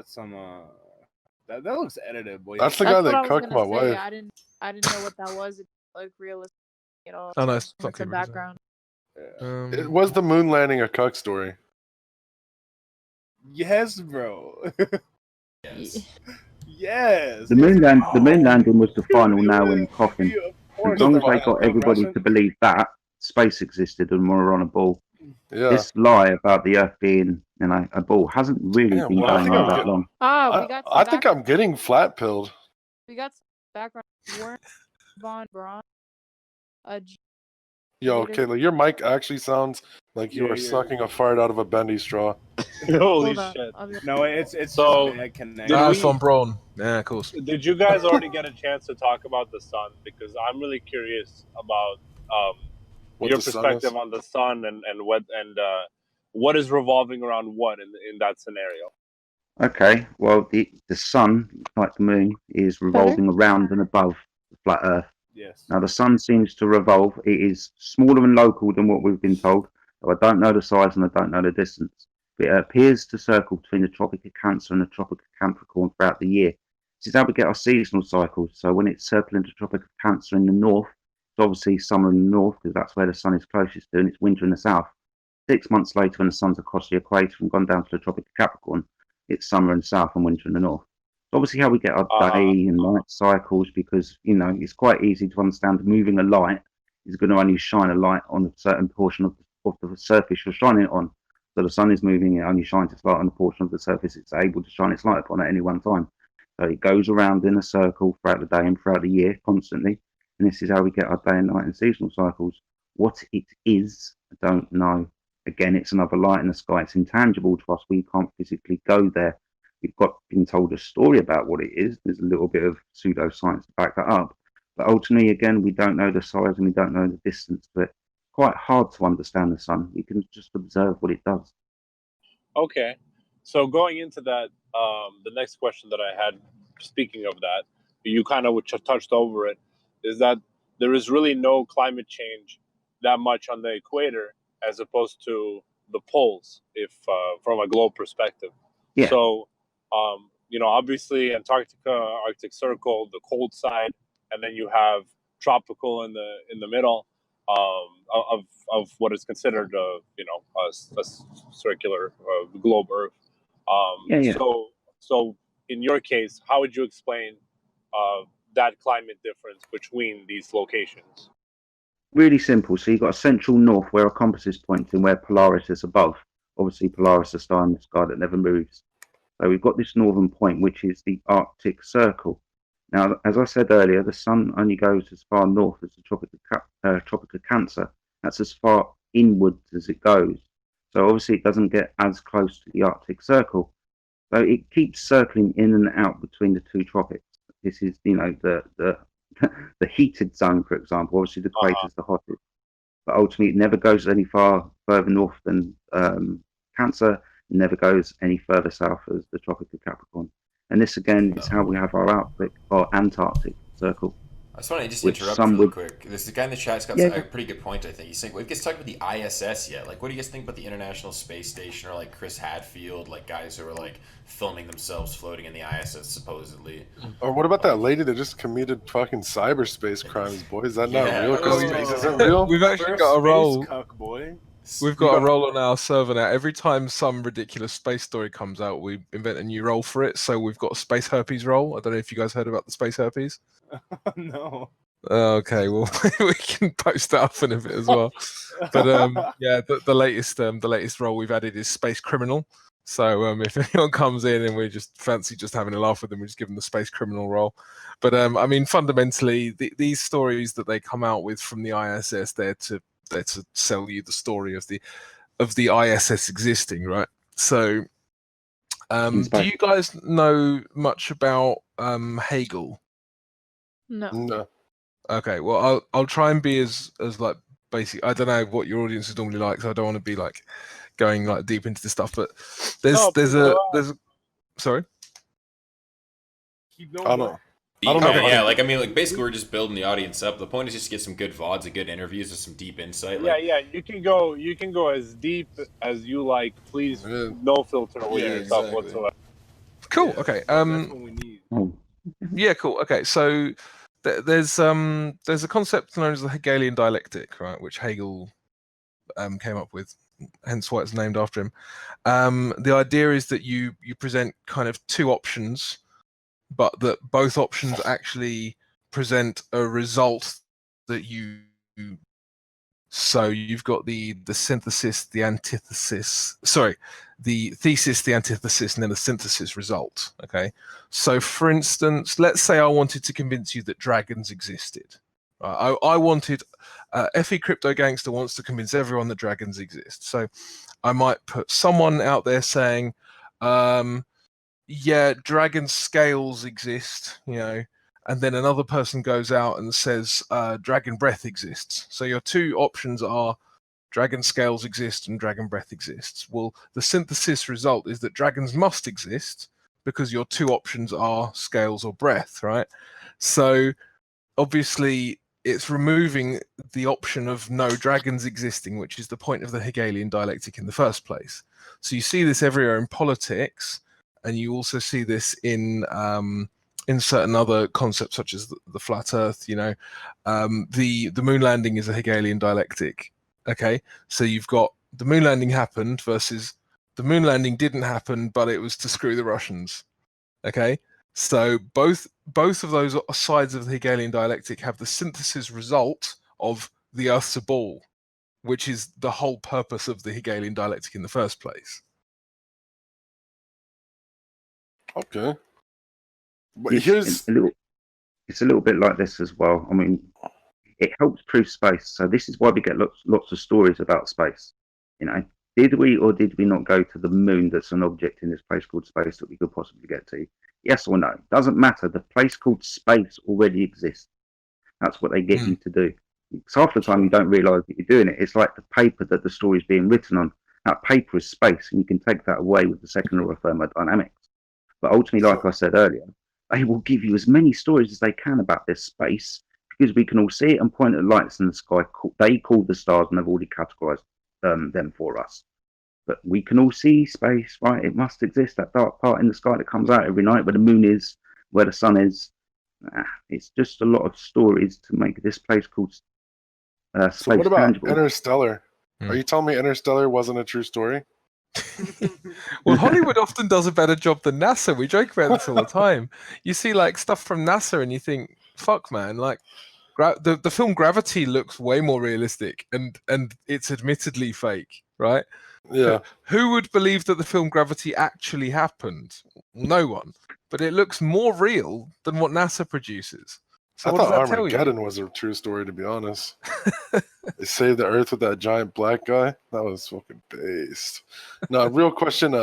that looks edited, boy. That's the guy that cooked my wife. I didn't know what that was. It looked realistic at all. Oh no, it's not the background. It was the moon landing a cuck story. Yes, bro. Yes. Yes. The moon landing was the final nail in the coffin. As long as they got everybody to believe that space existed and we were on a ball. Yeah. This lie about the Earth being, a ball hasn't really been going on that long. I think I'm getting flat pilled. We got some background. Warren Von Braun. Yo, Kayla, your mic actually sounds like you are sucking a fart out of a bendy straw. Holy shit! No, it's so. That's Von Braun. Yeah, of course. Did you guys already get a chance to talk about the sun? Because I'm really curious about your perspective on the sun and what is revolving around what in that scenario. Okay, well, the sun, like the moon, is revolving around and above the flat Earth. Yes. Now, the sun seems to revolve. It is smaller and local than what we've been told. So I don't know the size and I don't know the distance. But it appears to circle between the Tropic of Cancer and the Tropic of Capricorn throughout the year. This is how we get our seasonal cycles. So when it's circling the Tropic of Cancer in the north, it's obviously summer in the north because that's where the sun is closest to, and it's winter in the south. 6 months later, when the sun's across the equator and gone down to the Tropic of Capricorn, it's summer in the south and winter in the north. Obviously how we get our day and night cycles, because it's quite easy to understand moving a light is going to only shine a light on a certain portion of the surface you're shining it on. So the sun is moving, it only shines its light on the portion of the surface it's able to shine its light upon at any one time. So it goes around in a circle throughout the day and throughout the year constantly, and this is how we get our day and night and seasonal cycles. What it is, I don't know. Again, it's another light in the sky. It's intangible to us. We can't physically go there. We've been told a story about what it is. There's a little bit of pseudoscience to back that up. But ultimately, again, we don't know the size and we don't know the distance. But it's quite hard to understand the sun. We can just observe what it does. Okay. So going into that, the next question that I had, speaking of that, you kind of touched over it, is that there is really no climate change that much on the equator as opposed to the poles, if from a globe perspective. Yeah. So, obviously Antarctica, Arctic Circle, the cold side, and then you have tropical in the middle of what is considered a circular globe Earth. So in your case, how would you explain that climate difference between these locations? Really simple. So you've got a central north where a compass is pointing, where Polaris is above. Obviously, Polaris is a star in the sky that never moves. So we've got this northern point, which is the Arctic Circle. Now, as I said earlier, the sun only goes as far north as the Tropic of Cancer. That's as far inwards as it goes. So obviously, it doesn't get as close to the Arctic Circle. So it keeps circling in and out between the two tropics. This is, the heated zone, for example. Obviously, the equator is the hottest. But ultimately, it never goes any far further north than Cancer, never goes any further south as the Tropic of Capricorn. And this again is how we have our Antarctic circle. I just want to just interrupt really quick. This guy in the chat's got a pretty good point, I think. He's saying, well, he gets talked about the ISS yet. Like, what do you guys think about the International Space Station, or like Chris Hadfield, like guys who are like filming themselves floating in the ISS supposedly? Or what about that lady that just committed fucking cyberspace crimes, boy? Is that not real? Because space isn't real. We've actually got a role. Boy. We've got a role on our server now. Every time some ridiculous space story comes out, we invent a new role for it. So we've got a space herpes role. I don't know if you guys heard about the space herpes. No. Okay, well we can post that up in a bit as well. But yeah, the latest role we've added is space criminal. So if anyone comes in and we just fancy just having a laugh with them, we just give them the space criminal role. But I mean, fundamentally, these stories that they come out with from the ISS, they're to sell you the story of the ISS existing, right? So, do you guys know much about Hegel? No. Okay, well, I'll try and be as like basic. I don't know what your audience is normally like, so I don't want to be like going like deep into this stuff. But there's a sorry. Keep going. I don't know. Yeah, like I mean, like basically we're just building the audience up. The point is just to get some good VODs and good interviews with some deep insight. Yeah, yeah, you can go as deep as you like. Please, no filter with yourself whatsoever. Cool. Okay. That's what we need. Yeah. Cool. Okay. So there's a concept known as the Hegelian dialectic, right, which Hegel came up with, hence why it's named after him. The idea is that you present kind of two options, but that both options actually present a result that you. So you've got the synthesis, the antithesis. Sorry, the thesis, the antithesis, and then the synthesis result. Okay. So, for instance, let's say I wanted to convince you that dragons existed. I wanted FE Crypto Gangster wants to convince everyone that dragons exist. So, I might put someone out there saying, "Yeah, dragon scales exist," you know. And then another person goes out and says dragon breath exists. So your two options are dragon scales exist and dragon breath exists. Well, the synthesis result is that dragons must exist because your two options are scales or breath, right? So obviously it's removing the option of no dragons existing, which is the point of the Hegelian dialectic in the first place. So you see this everywhere in politics, and you also see this in certain other concepts such as the flat Earth. You know, the moon landing is a Hegelian dialectic. Okay, so you've got the moon landing happened versus the moon landing didn't happen, but it was to screw the Russians. Okay, so both of those sides of the Hegelian dialectic have the synthesis result of the Earth's a ball, which is the whole purpose of the Hegelian dialectic in the first place. Okay. But it's a little bit like this as well. I mean, it helps prove space. So this is why we get lots of stories about space. You know, did we or did we not go to the moon? That's an object in this place called space that we could possibly get to. Yes or no? Doesn't matter. The place called space already exists. That's what they get you to do. Because half the time you don't realise that you're doing it. It's like the paper that the story is being written on. That paper is space, and you can take that away with the second law of thermodynamics. But ultimately, like I said earlier, they will give you as many stories as they can about this space because we can all see it and point at lights in the sky. They call the stars and they've already categorized them for us. But we can all see space, right? It must exist, that dark part in the sky that comes out every night where the moon is, where the sun is. It's just a lot of stories to make this place called space so what about tangible. Interstellar? Are you telling me Interstellar wasn't a true story? Well, Hollywood often does a better job than NASA. We joke about this all the time. You see like stuff from NASA and you think, fuck man, like the film Gravity looks way more realistic and it's admittedly fake, right? Yeah. Who would believe that the film Gravity actually happened? No one. But it looks more real than what NASA produces. So I thought Armageddon was a true story, to be honest. They saved the Earth with that giant black guy. That was fucking based. No, real question.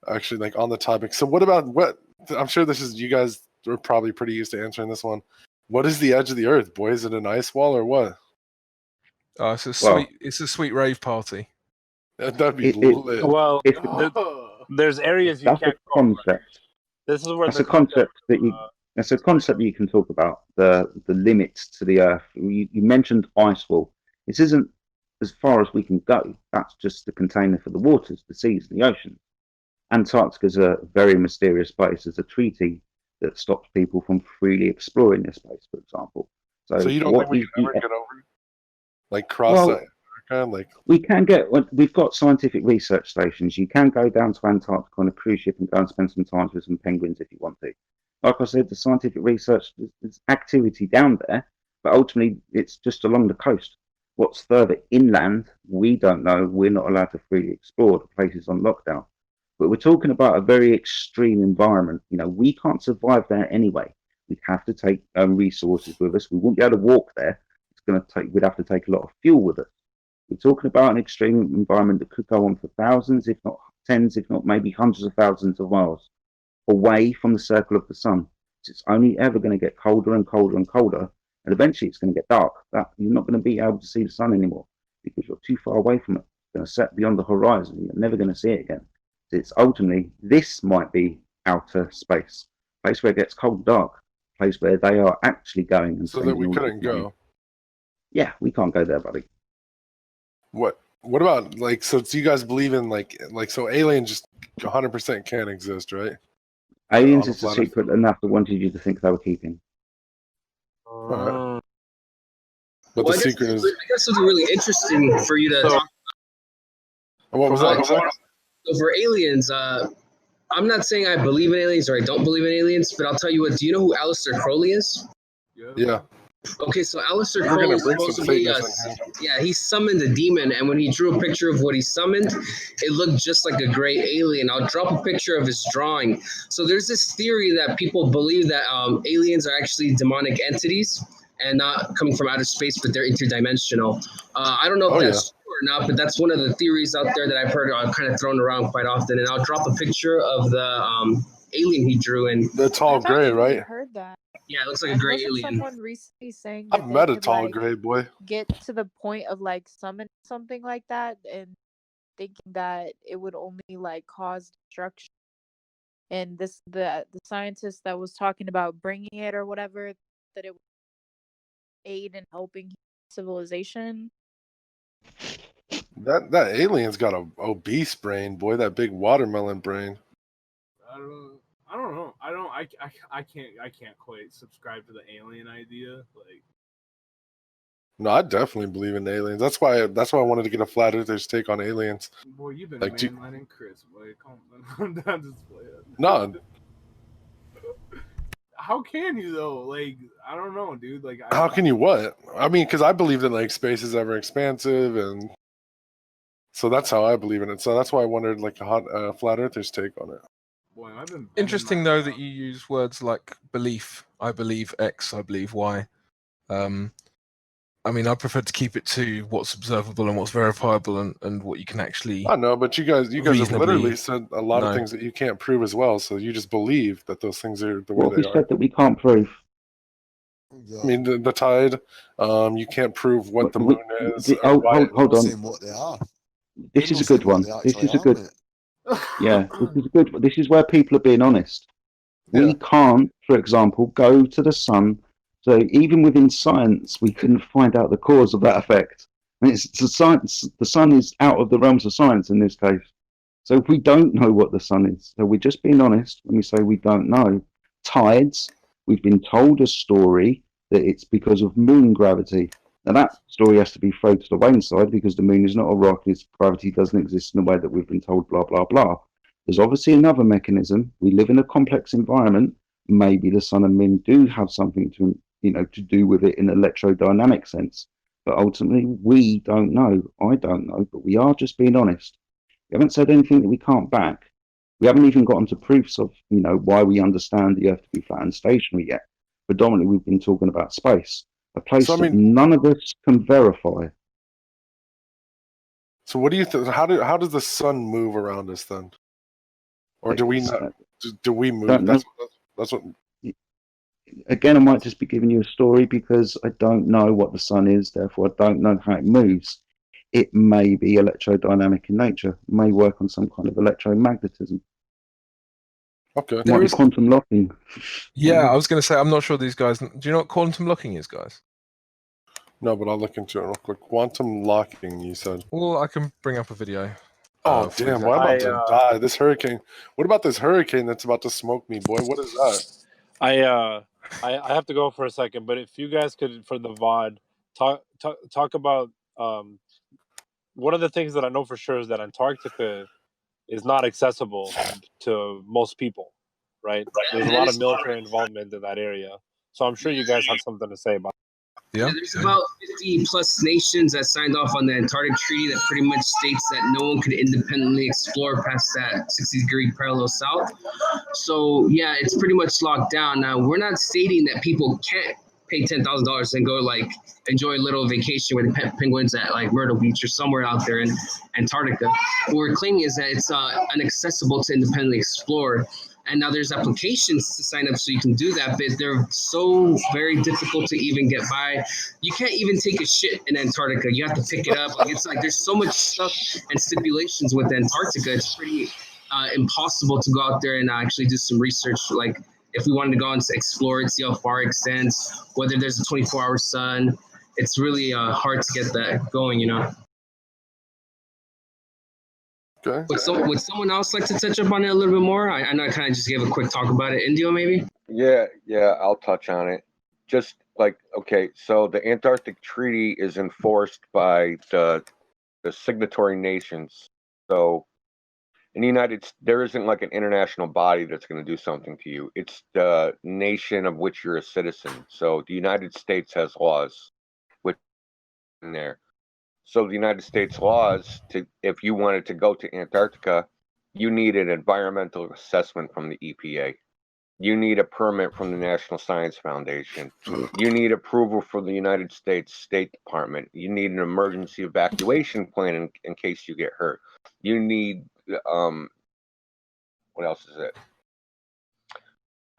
Actually, like on the topic. So, what about what? I'm sure this is you guys are probably pretty used to answering this one. What is the edge of the Earth, boy? Is it an ice wall or what? Oh, it's a sweet rave party. That'd be lit. Well, there's areas you that's can't a concept. Right? This is where That's a concept that you. That's a concept that you can talk about. The limits to the Earth. You mentioned ice wall. This isn't as far as we can go. That's just the container for the waters, the seas, the oceans. Antarctica is a very mysterious place. There's a treaty that stops people from freely exploring this place, for example. So you don't think we can ever get over it? Like cross that? Like we can get. We've got scientific research stations. You can go down to Antarctica on a cruise ship and go and spend some time with some penguins if you want to. Like I said, the scientific research, there's activity down there, but ultimately it's just along the coast. What's further inland, we don't know. We're not allowed to freely explore. The place is on lockdown. But we're talking about a very extreme environment. You know, we can't survive there anyway. We'd have to take resources with us. We wouldn't be able to walk there. We'd have to take a lot of fuel with us. We're talking about an extreme environment that could go on for thousands, if not tens, if not maybe hundreds of thousands of miles away from the circle of the sun. So it's only ever going to get colder and colder and colder, and eventually it's going to get dark. You're not going to be able to see the sun anymore because you're too far away from it. It's going to set beyond the horizon. You're never going to see it again. So it's ultimately, this might be outer space, a place where it gets cold, dark, a place where they are actually going. And so that we couldn't go. Yeah, we can't go there, buddy. What about like, so do you guys believe in like so aliens just 100% can't exist, right? Aliens is a secret enough that wanted you to think they were keeping. But the secret is, I guess it's really interesting for you to talk about. What was that? So for aliens, I'm not saying I believe in aliens or I don't believe in aliens, but I'll tell you what, do you know who Aleister Crowley is? Yeah. Okay, so Aleister Crowley is supposedly, he summoned a demon, and when he drew a picture of what he summoned, it looked just like a gray alien. I'll drop a picture of his drawing. So there's this theory that people believe that aliens are actually demonic entities and not coming from outer space, but they're interdimensional. I don't know if that's true or not, but that's one of the theories out there that I've heard kind of thrown around quite often. And I'll drop a picture of the alien he drew. And the tall gray, right? I heard that. Yeah, it looks like a gray alien. Someone recently saying that I've met a tall gray boy. Get to the point of like summoning something like that and thinking that it would only like cause destruction. And the scientist that was talking about bringing it or whatever, that it would aid in helping civilization. That alien's got a obese brain, boy. That big watermelon brain. I don't know. I can't quite subscribe to the alien idea. Like, no, I definitely believe in aliens. That's why I wanted to get a flat earther's take on aliens. Boy, you've been like, mainlining Chris. Boy, calm down, just play it. No. How can you though? Like, I don't know, dude. Like, how can you what? I mean, because I believe that like space is ever expansive, and so that's how I believe in it. So that's why I wondered like a flat earther's take on it. Boy, I've been interesting though that you use words like belief. I believe X. I believe Y. I mean, I prefer to keep it to what's observable and what's verifiable and what you can actually. I know, but you guys have literally said a lot of things that you can't prove as well. So you just believe that those things are the way they are. What we said that we can't prove? I mean, the tide. You can't prove what the moon is. Hold on. What they are. This is a good one. This is a good. Yeah, this is good. This is where people are being honest. We can't, for example, go to the sun. So even within science, we couldn't find out the cause of that effect. And it's the science. The sun is out of the realms of science in this case. So we don't know what the sun is. So we're just being honest when we say we don't know. Tides. We've been told a story that it's because of moon gravity. Now that story has to be thrown to the wayside because the moon is not a rock. Its gravity doesn't exist in the way that we've been told. Blah blah blah. There's obviously another mechanism. We live in a complex environment. Maybe the sun and moon do have something to do with it in an electrodynamic sense. But ultimately, we don't know. I don't know. But we are just being honest. We haven't said anything that we can't back. We haven't even gotten to proofs of why we understand the Earth to be flat and stationary yet. Predominantly, we've been talking about space, a place that none of us can verify. So what do you think? How does the sun move around us then? Or do we not? Do we move? That's what. again, I might just be giving you a story because I don't know what the sun is, therefore I don't know how it moves. It may be electrodynamic in nature, may work on some kind of electromagnetism. Okay. Might be quantum locking. Yeah, I was going to say, I'm not sure these guys. Do you know what quantum locking is, guys? No, but I'll look into it real quick. Quantum locking, you said. Well, I can bring up a video. Oh, damn. Well, I'm about to die. This hurricane. What about this hurricane that's about to smoke me, boy? What is that? I have to go for a second, but if you guys could, for the VOD, talk about one of the things that I know for sure is that Antarctica is not accessible to most people, right? There's a lot of military involvement in that area. So I'm sure you guys have something to say about it. Yeah. There's about 50 plus nations that signed off on the Antarctic Treaty that pretty much states that no one could independently explore past that 60-degree parallel south. So yeah, it's pretty much locked down. Now, we're not stating that people can't pay $10,000 and go like enjoy a little vacation with penguins at like Myrtle Beach or somewhere out there in Antarctica. What we're claiming is that it's inaccessible to independently explore. And now there's applications to sign up so you can do that, but they're so very difficult to even get by. You can't even take a shit in Antarctica. You have to pick it up. Like it's like there's so much stuff and stipulations with Antarctica. It's pretty impossible to go out there and actually do some research. Like if we wanted to go and explore it, see how far it extends, whether there's a 24-hour sun, it's really hard to get that going, you know. Okay. Would someone else like to touch up on it a little bit more? I know I kind of just gave a quick talk about it. Indio, maybe? Yeah, I'll touch on it. Just like, okay, so the Antarctic Treaty is enforced by the signatory nations. So in the there isn't like an international body that's going to do something to you. It's the nation of which you're a citizen. So the United States has laws which in there. So the United States laws, if you wanted to go to Antarctica, you need an environmental assessment from the EPA. You need a permit from the National Science Foundation. You need approval from the United States State Department. You need an emergency evacuation plan in case you get hurt. You need, what else is it?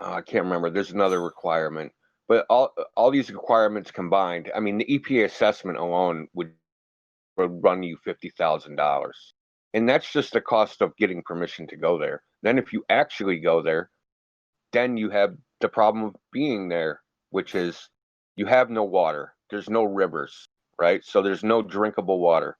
I can't remember. There's another requirement. But all these requirements combined, I mean, the EPA assessment alone would run you $50,000. And that's just the cost of getting permission to go there. Then if you actually go there, then you have the problem of being there, which is you have no water. There's no rivers, right? So there's no drinkable water.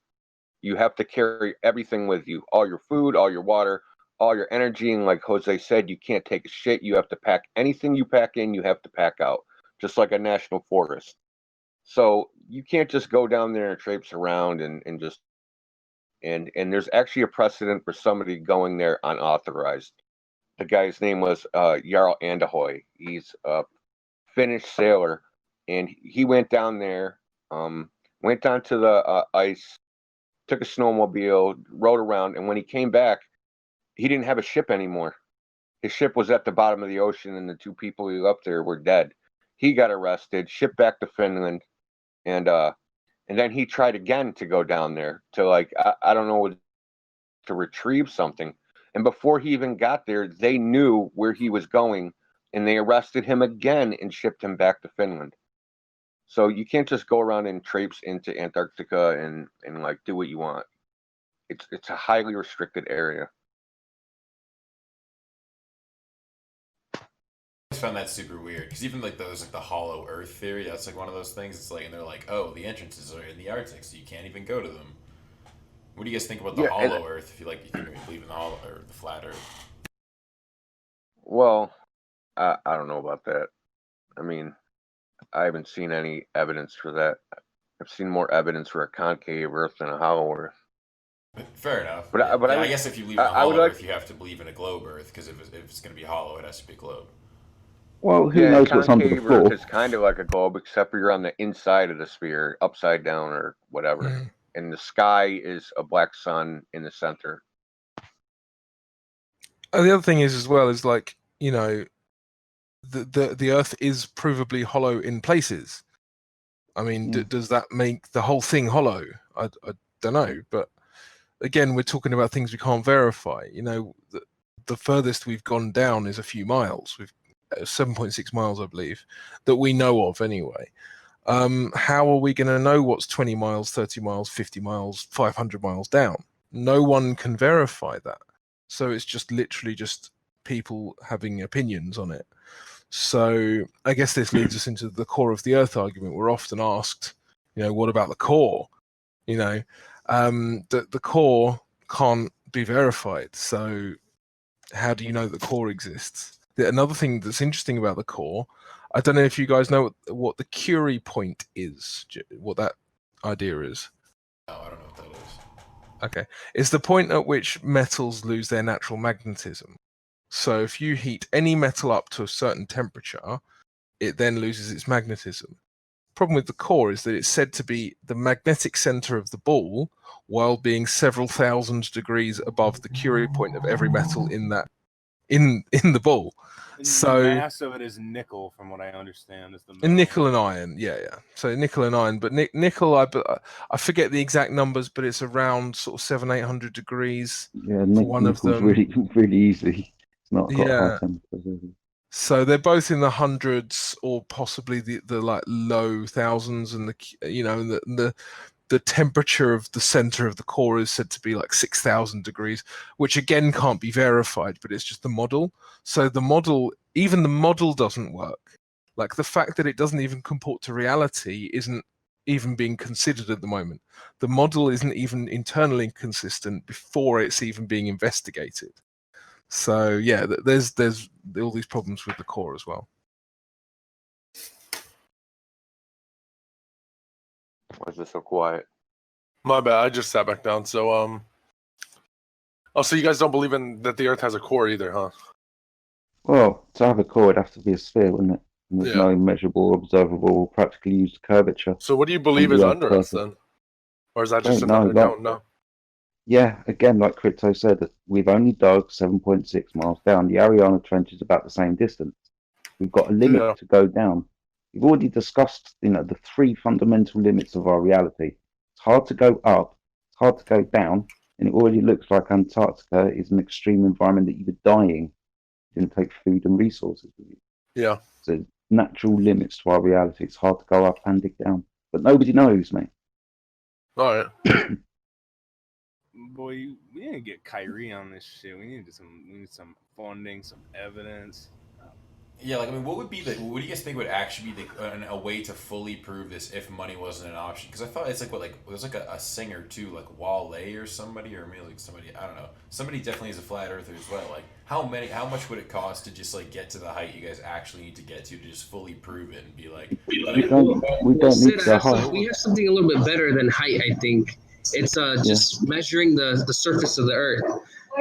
You have to carry everything with you, all your food, all your water, all your energy. And like Jose said, you can't take a shit. You have to pack anything you pack in, you have to pack out, just like a national forest. So you can't just go down there and traipse around and there's actually a precedent for somebody going there unauthorized. The guy's name was Jarl Andahoy. He's a Finnish sailor, and he went down there, went down to the ice, took a snowmobile, rode around, and when he came back, he didn't have a ship anymore. His ship was at the bottom of the ocean, and the two people he left there were dead. He got arrested, shipped back to Finland, and then he tried again to go down there to I don't know, to retrieve something. And before he even got there, they knew where he was going, and they arrested him again and shipped him back to Finland. So you can't just go around and traipse into Antarctica and like do what you want. It's a highly restricted area. I just found that super weird because even like those like the hollow Earth theory, that's like one of those things. It's like, and they're like, oh, the entrances are in the Arctic, so you can't even go to them. What do you guys think about the hollow Earth? If you believe in the hollow or the flat Earth? Well, I don't know about that. I mean, I haven't seen any evidence for that. I've seen more evidence for a concave Earth than a hollow Earth. Fair enough. But I guess if you believe in a hollow Earth, you have to believe in a globe Earth because if it's going to be hollow, it has to be a globe. Well, who knows what's under the floor? Earth is kind of like a globe, except for you're on the inside of the sphere, upside down or whatever. Mm. And the sky is a black sun in the center. And the other thing is as well is like, you know, the Earth is provably hollow in places. I mean, does that make the whole thing hollow? I don't know, but again, we're talking about things we can't verify. You know, the furthest we've gone down is a few miles. 7.6 miles, I believe, that we know of anyway. How are we going to know what's 20 miles, 30 miles, 50 miles, 500 miles down? No one can verify that. So it's just literally just people having opinions on it. So I guess this leads us into the core of the Earth argument. We're often asked, what about the core? The core can't be verified. So how do you know the core exists? Another thing that's interesting about the core, I don't know if you guys know what the Curie point is, what that idea is. No, I don't know what that is. Okay. It's the point at which metals lose their natural magnetism. So if you heat any metal up to a certain temperature, it then loses its magnetism. Problem with the core is that it's said to be the magnetic center of the ball while being several thousand degrees above the Curie point of every metal in the ball. And so the mass of it is nickel, from what I understand, is the metal. Nickel and iron, yeah. So nickel and iron, but nickel, I forget the exact numbers, but it's around sort of 700-800 degrees. Yeah, for one of them. really easy. It's not got high temperatures. So they're both in the hundreds, or possibly the like low thousands, and the temperature of the center of the core is said to be like 6,000 degrees, which again can't be verified, but it's just the model. So even the model doesn't work. Like the fact that it doesn't even comport to reality isn't even being considered at the moment. The model isn't even internally consistent before it's even being investigated. So yeah, there's all these problems with the core as well. Why is it so quiet? My bad. I just sat back down. So so you guys don't believe in that the Earth has a core either, huh? Well, to have a core, it'd have to be a sphere, wouldn't it? And there's no measurable, observable, or practically used curvature. So what do you believe is under us then? Or is that just another don't know? Yeah, again, like Crypto said, that we've only dug 7.6 miles down. The Ariana Trench is about the same distance. We've got a limit to go down. We've already discussed, the three fundamental limits of our reality. It's hard to go up, it's hard to go down, and it already looks like Antarctica is an extreme environment that you were dying. You didn't take food and resources with you. Yeah. So natural limits to our reality. It's hard to go up and dig down. But nobody knows, mate. All right. Boy, we need to get Kyrie on this shit. We need some funding, some evidence. Yeah, like, I mean, what do you guys think would actually be a way to fully prove this if money wasn't an option? Because I thought it's there's like a singer too, like Wale or somebody, or maybe like somebody, I don't know. Somebody definitely is a flat earther as well. Like, how much would it cost to just like get to the height you guys actually need to get to just fully prove it and be like, we don't need the height. We have something a little bit better than height, I think. It's just measuring the surface of the Earth.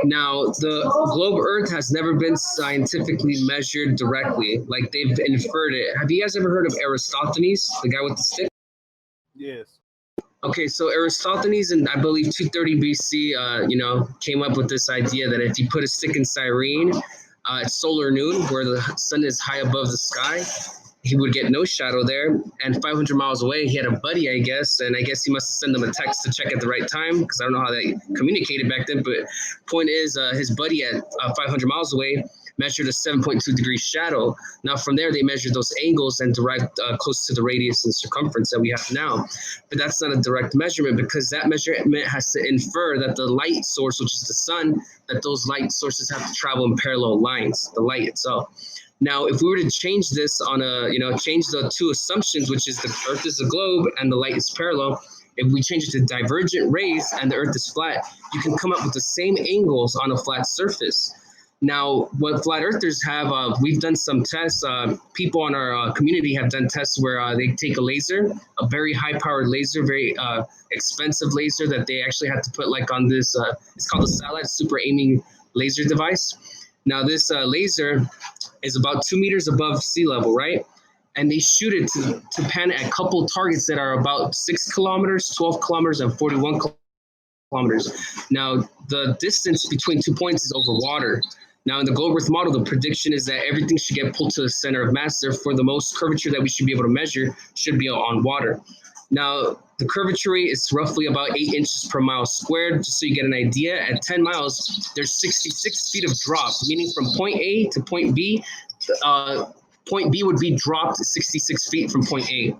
Now, the globe Earth has never been scientifically measured directly. Like, they've inferred it. Have you guys ever heard of Eratosthenes, the guy with the stick? Yes. Okay, so Eratosthenes in, I believe, 230 BC, came up with this idea that if you put a stick in Cyrene at solar noon, where the sun is high above the sky, he would get no shadow there. And 500 miles away, he had a buddy, I guess, and I guess he must have sent them a text to check at the right time, because I don't know how they communicated back then. But point is, his buddy at 500 miles away measured a 7.2 degree shadow. Now from there, they measured those angles and derived close to the radius and circumference that we have now. But that's not a direct measurement, because that measurement has to infer that the light source, which is the sun, that those light sources have to travel in parallel lines, the light itself. Now, if we were to change this on change the two assumptions, which is the Earth is a globe and the light is parallel, if we change it to divergent rays and the Earth is flat, you can come up with the same angles on a flat surface. Now, what flat earthers have, we've done some tests. People in our community have done tests where they take a laser, a very high-powered laser, very expensive laser that they actually had to put like on this, it's called a SALAD, super aiming laser device. Now, this laser is about 2 meters above sea level, right? And they shoot it to pan at a couple targets that are about 6 kilometers, 12 kilometers, and 41 kilometers. Now, the distance between 2 points is over water. Now, in the globe Earth model, the prediction is that everything should get pulled to the center of mass. Therefore, the most curvature that we should be able to measure should be on water. Now, the curvature rate is roughly about 8 inches per mile squared. Just so you get an idea, at 10 miles, there's 66 feet of drop, meaning from point A to point B, point B would be dropped 66 feet from point A.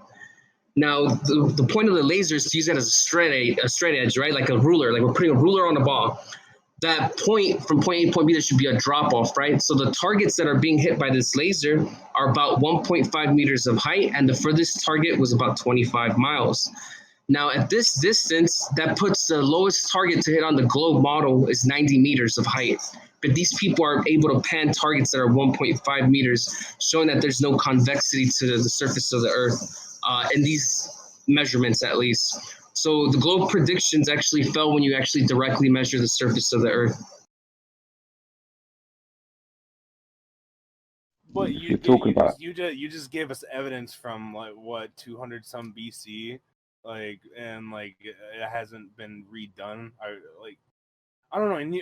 Now, the point of the laser is to use that as a straight edge, right? Like a ruler, like we're putting a ruler on a ball. That point from point A to point B, there should be a drop off, right? So the targets that are being hit by this laser are about 1.5 meters of height, and the furthest target was about 25 miles. Now, at this distance, that puts the lowest target to hit on the globe model is 90 meters of height. But these people are able to pan targets that are 1.5 meters, showing that there's no convexity to the surface of the Earth. In these measurements, at least. So the globe predictions actually fell when you actually directly measure the surface of the Earth. But you just gave us evidence from like what 200 some BC, like, and like it hasn't been redone. I don't know. And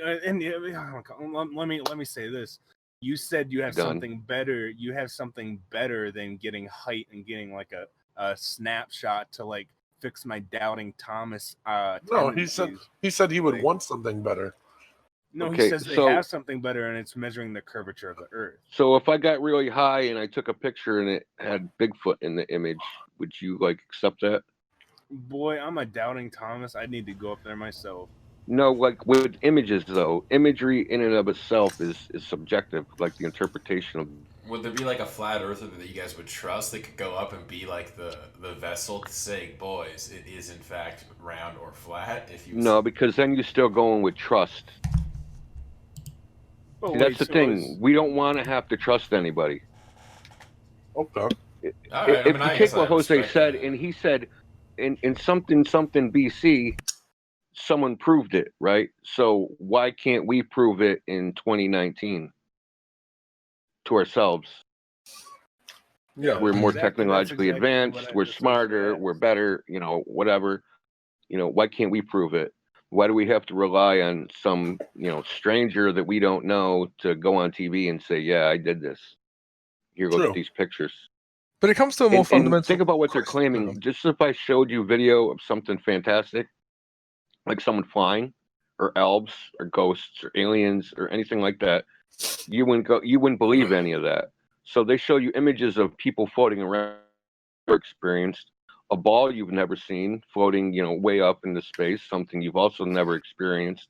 let me say this. You said you have something better. You have something better than getting height and getting like a snapshot to like fix my doubting Thomas. No, he said he would want something better. No, he says they have something better, and it's measuring the curvature of the Earth. So if I got really high and I took a picture and it had Bigfoot in the image, would you like accept that? Boy, I'm a doubting Thomas. I need to go up there myself. No, like with images though, imagery in and of itself is subjective, like the interpretation of. Would there be like a flat earther that you guys would trust that could go up and be like the vessel to say, boys, it is in fact round or flat? No, because then you're still going with trust. See, that's the thing. We don't want to have to trust anybody. Okay. If you take what Jose said, and he said in something BC, someone proved it, right? So why can't we prove it in 2019 to ourselves? Yeah, we're more technologically advanced, we're smarter, we're better, whatever. Why can't we prove it? Why do we have to rely on some, stranger that we don't know to go on TV and say, yeah, I did this. Here, look at these pictures. But it comes to a more fundamental. Think about what they're claiming. Just if I showed you video of something fantastic, like someone flying, or elves, or ghosts, or aliens, or anything like that, you wouldn't believe any of that. So they show you images of people floating around or experienced. A ball you've never seen floating, way up into space, something you've also never experienced,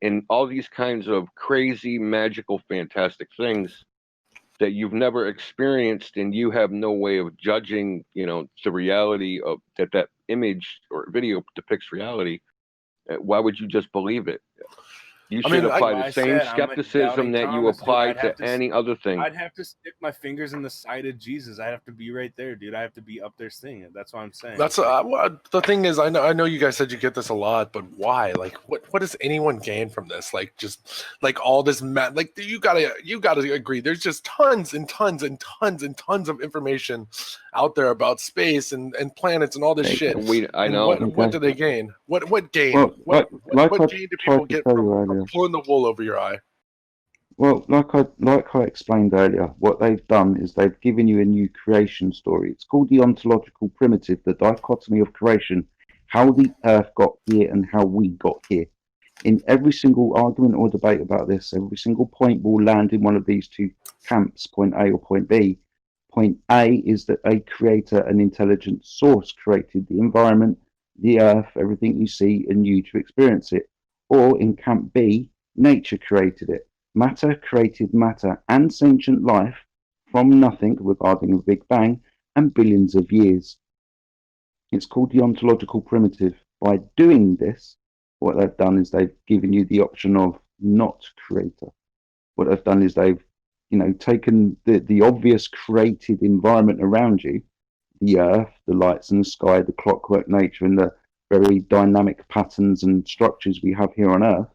and all these kinds of crazy, magical, fantastic things that you've never experienced, and you have no way of judging, the reality of that image or video depicts reality. Why would you just believe it? You should apply the same skepticism that you apply to any other thing. I'd have to stick my fingers in the side of Jesus. I have to be right there, dude. I have to be up there seeing it. That's what I'm saying. That's the thing is, I know you guys said you get this a lot, but why? Like, what does anyone gain from this? Like, just like all this like you gotta agree. There's just tons and tons and tons and tons of information out there about space and planets and all this shit. I know. What do they gain? What gain? Well, what gain do people get from pulling the wool over your eye? Well, like I explained earlier, what they've done is they've given you a new creation story. It's called the ontological primitive, the dichotomy of creation, how the earth got here and how we got here. In every single argument or debate about this, every single point will land in one of these two camps, point A or point B. Point A is that a creator, an intelligent source, created the environment, the earth, everything you see, and you to experience it. Or in camp B, nature created it. Matter created matter and sentient life from nothing regarding a Big Bang and billions of years. It's called the ontological primitive. By doing this, what they've done is they've given you the option of not creator. What they've done is they've taken the obvious created environment around you, the earth, the lights and the sky, the clockwork nature and the very dynamic patterns and structures we have here on earth.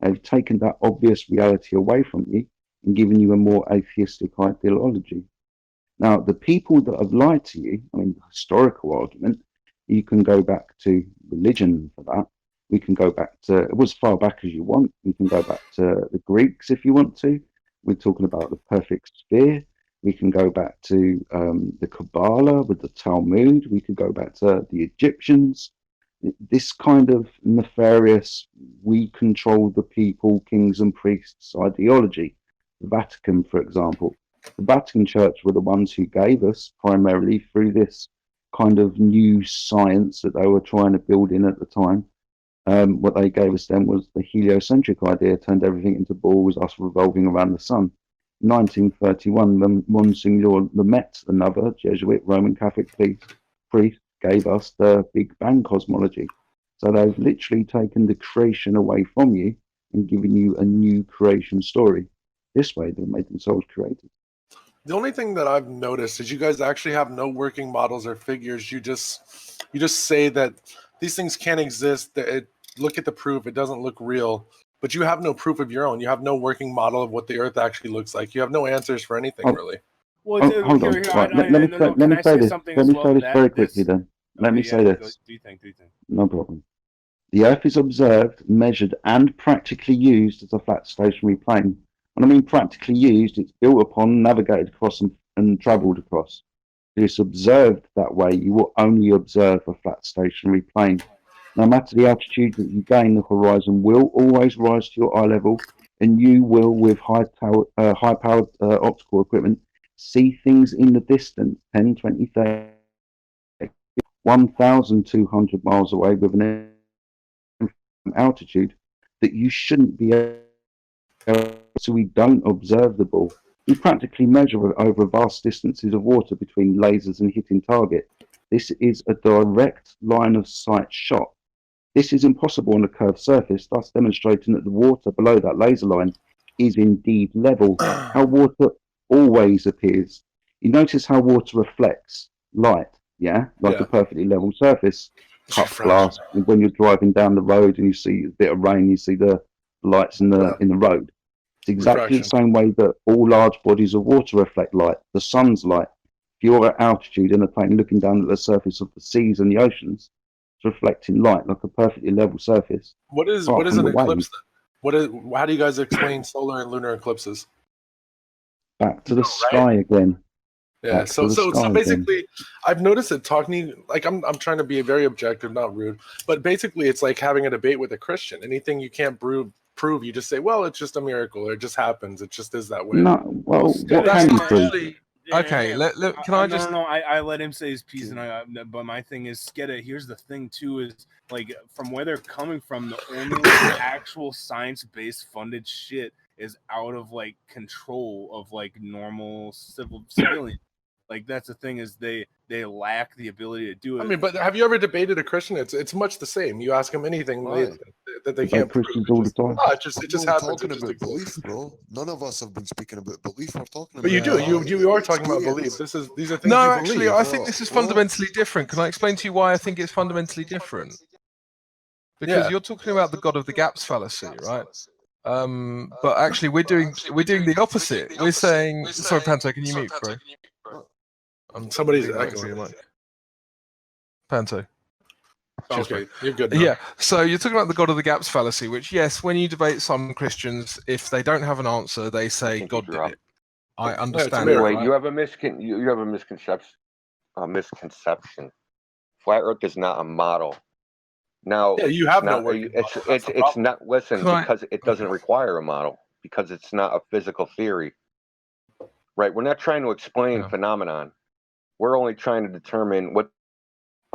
They've taken that obvious reality away from you and given you a more atheistic ideology. Now, the people that have lied to you, the historical argument, you can go back to religion for that. We can go back to, as far back as you want. We can go back to the Greeks if you want to. We're talking about the perfect sphere. We can go back to the Kabbalah with the Talmud. We could go back to the Egyptians. This kind of nefarious, we control the people, kings and priests ideology. The Vatican, for example. The Vatican Church were the ones who gave us, primarily through this kind of new science that they were trying to build in at the time. What they gave us then was the heliocentric idea, turned everything into balls, us revolving around the sun. In 1931, Monsignor Lemaitre, another Jesuit Roman Catholic priest, gave us the Big Bang cosmology. So they've literally taken the creation away from you and given you a new creation story. This way, they've made themselves creators. The only thing that I've noticed is you guys actually have no working models or figures. You just say that these things can't exist. Look at the proof. It doesn't look real. But you have no proof of your own. You have no working model of what the Earth actually looks like. You have no answers for anything, really. Well, hold on. Let me say this. Let me say this very quickly then. Let me say this. Do you think? No problem. The Earth is observed, measured, and practically used as a flat stationary plane. When I mean practically used, it's built upon, navigated across, and travelled across. If it's observed that way, you will only observe a flat stationary plane. No matter the altitude that you gain, the horizon will always rise to your eye level, and you will, with high-powered optical equipment, see things in the distance, 10, 20, 30, 1,200 miles away with an altitude that you shouldn't be able to, so we don't observe the ball. We practically measure over vast distances of water between lasers and hitting target. This is a direct line of sight shot. This is impossible on a curved surface, thus demonstrating that the water below that laser line is indeed level. How water always appears. You notice how water reflects light, yeah? Like a perfectly level surface. Cut glass. When you're driving down the road and you see a bit of rain, you see the lights in the road. It's exactly the same way that all large bodies of water reflect light. The sun's light. If you're at altitude in a plane looking down at the surface of the seas and the oceans, reflecting light like a perfectly level surface. What is an eclipse then? How do you guys explain solar and lunar eclipses? Back to the sky again. Yeah, so basically, I've noticed that talking, like I'm trying to be very objective, not rude, but basically it's like having a debate with a Christian. Anything you can't prove, you just say, well, it's just a miracle, or it just happens, it just is that way. No, well, what can you prove? Okay, can I just? No, I let him say his piece, but my thing is, Sketa. Here's the thing too: is like from where they're coming from, the only actual science-based funded shit is out of like control of like normal civilians. Like that's the thing is they lack the ability to do it. I mean, but have you ever debated a Christian? It's much the same. You ask them anything that they can't prove. All the time. It just happens. Talking about belief, bro. None of us have been speaking about belief. We're talking about. But you do. You are talking about belief. These are things. No, you actually, believe. I think this is fundamentally different. Can I explain to you why I think it's fundamentally different? Because you're talking about the God of the Gaps fallacy, right? But actually, we're doing the opposite. We're saying, sorry, Panto, can you mute, bro? Somebody's echoing. Panto. Okay, you're good now. Yeah, so you're talking about the God of the Gaps fallacy, which, yes, when you debate some Christians, if they don't have an answer, they say God did it. I understand. Anyway, you have a misconception. Flat Earth is not a model. Now, you have no working model. It's not. Listen, because it doesn't require a model, because it's not a physical theory. Right? We're not trying to explain phenomenon. We're only trying to determine what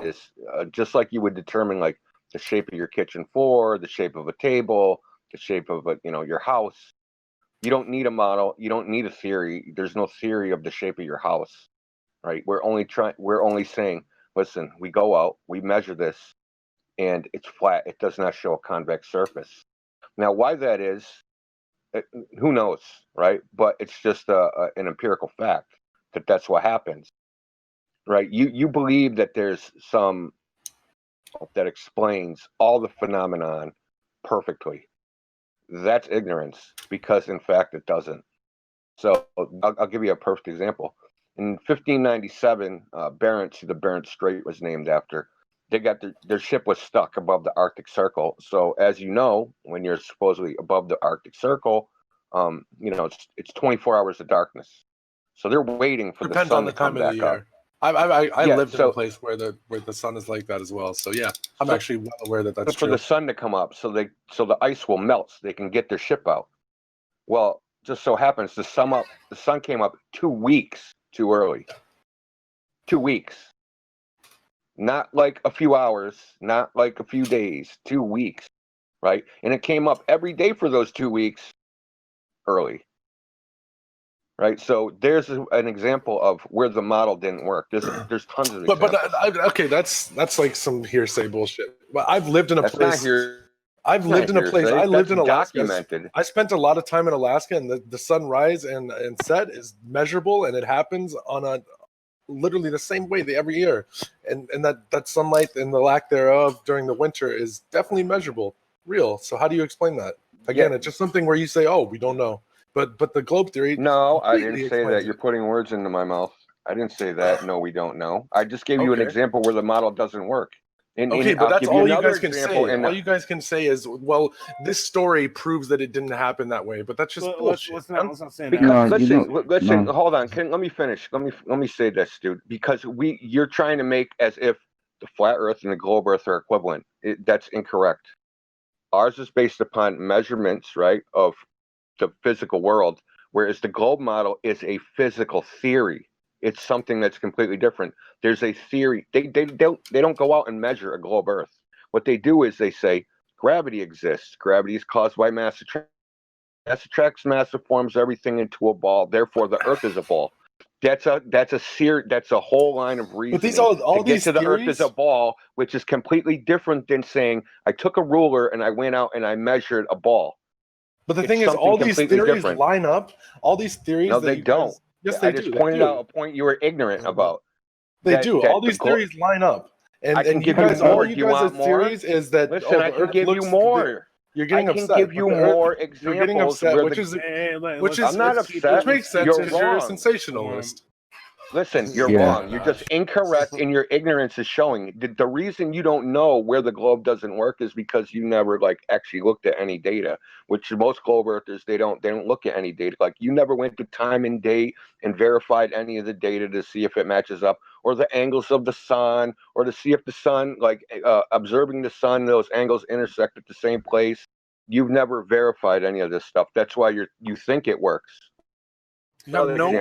is, just like you would determine like the shape of your kitchen floor, the shape of a table, the shape of your house. You don't need a model. You don't need a theory. There's no theory of the shape of your house, right? We're only saying, listen, we go out, we measure this, and it's flat. It does not show a convex surface. Now, why that is, who knows, right? But it's just an empirical fact that that's what happens. Right, you believe that there's some that explains all the phenomenon perfectly. That's ignorance, because in fact it doesn't. So I'll give you a perfect example. In 1597, the Barents Strait was named after. They got their ship was stuck above the Arctic Circle. So as you know, when you're supposedly above the Arctic Circle, it's 24 hours of darkness. So they're waiting for the sun to come back up. I lived in a place where the sun is like that as well. So yeah, I'm actually well aware that that's true. For the sun to come up, so the ice will melt, so they can get their ship out. Well, just so happens the sun came up 2 weeks too early. 2 weeks. Not like a few hours, not like a few days, 2 weeks, right? And it came up every day for those 2 weeks early. Right, so there's an example of where the model didn't work. There's tons of examples. But okay, that's like some hearsay bullshit. But I've lived in a place. I've lived in a place. I lived in Alaska. Documented. I spent a lot of time in Alaska, and the sunrise and set is measurable, and it happens on literally the same way every year, and that sunlight and the lack thereof during the winter is definitely measurable, real. So how do you explain that? Again, it's just something where you say, "Oh, we don't know." But the globe theory. No, I didn't say that. You're putting words into my mouth. I didn't say that. No, we don't know. I just gave you an example where the model doesn't work. But that's all you guys can say. All you guys can say is, well, this story proves that it didn't happen that way. But that's just bullshit. Let's not say that. Listen. Hold on. Let me finish. Let me say this, dude. Because you're trying to make as if the flat Earth and the globe Earth are equivalent. That's incorrect. Ours is based upon measurements, right, of the physical world, whereas the globe model is a physical theory. It's something that's completely different. There's a theory. They don't go out and measure a globe Earth. What they do is they say gravity exists. Gravity is caused by mass attraction. Mass attracts mass, forms everything into a ball. Therefore, the Earth is a ball. That's a whole line of reasoning. But all to get these to the theories... Earth is a ball, which is completely different than saying I took a ruler and I went out and I measured a ball. But the thing is, all these theories line up. All these theories. No, they don't. Yes, they do. I just pointed out a point you were ignorant about. They do. All these theories line up. And I can give you more. Do you want more? Theories is that listen, I can give you more. You're getting upset. I can give you more examples. You're getting upset, which is I'm not upset. Which makes sense because you're a sensationalist. Listen, you're wrong. You're just incorrect, and your ignorance is showing. The reason you don't know where the globe doesn't work is because you never actually looked at any data. Which most globe earthers they don't look at any data. Like you never went to time and date and verified any of the data to see if it matches up, or the angles of the sun, or to see if the sun, observing the sun, those angles intersect at the same place. You've never verified any of this stuff. That's why you think it works. You have no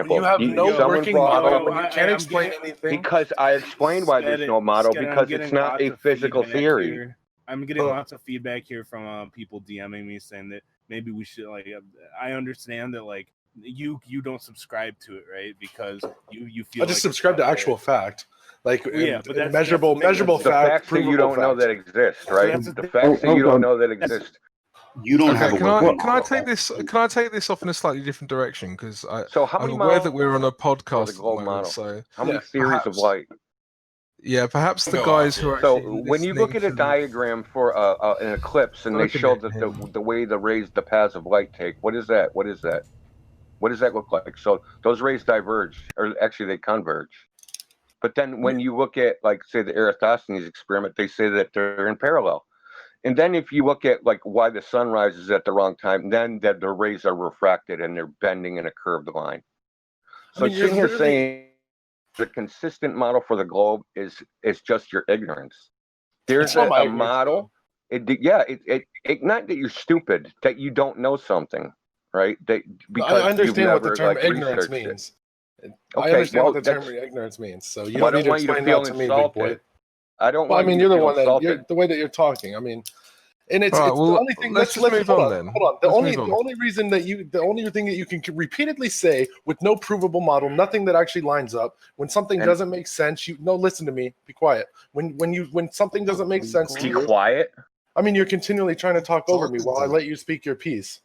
working model. You can't explain anything. Because I explained why there's no model, because it's not a physical theory. I'm getting lots of feedback here from people DMing me saying that maybe we should I understand that you don't subscribe to it, right? Because you feel I just subscribe to actual fact. But that's measurable fact. The facts that you don't know that exist, right? The facts that you don't know that exist. You don't have a can I take this? Can I take this off in a slightly different direction? Because I'm aware that we're on a podcast at the moment, so how many theories of light? Yeah, perhaps the guys who are when you look at a diagram for an eclipse and they show that the way the paths of light take, what is that? What does that look like? So those rays diverge, or actually they converge. But then when you look at say the Eratosthenes experiment, they say that they're in parallel. And then if you look at why the sun rises at the wrong time, then that the rays are refracted and they're bending in a curved line. So sitting here saying the consistent model for the globe is just your ignorance. There's a model. Not that you're stupid, that you don't know something, right? Because I understand what the term ignorance means. I understand what the term ignorance means. So you don't need to explain that to me, big boy. I don't. Well, you're the one that the way that you're talking. And it's the only thing. Let's move on then. Hold on. The only thing that you can repeatedly say with no provable model, nothing that actually lines up. When something doesn't make sense, listen to me. Be quiet. When something doesn't make sense, be quiet. You're continually trying to talk over me while I let you speak your piece.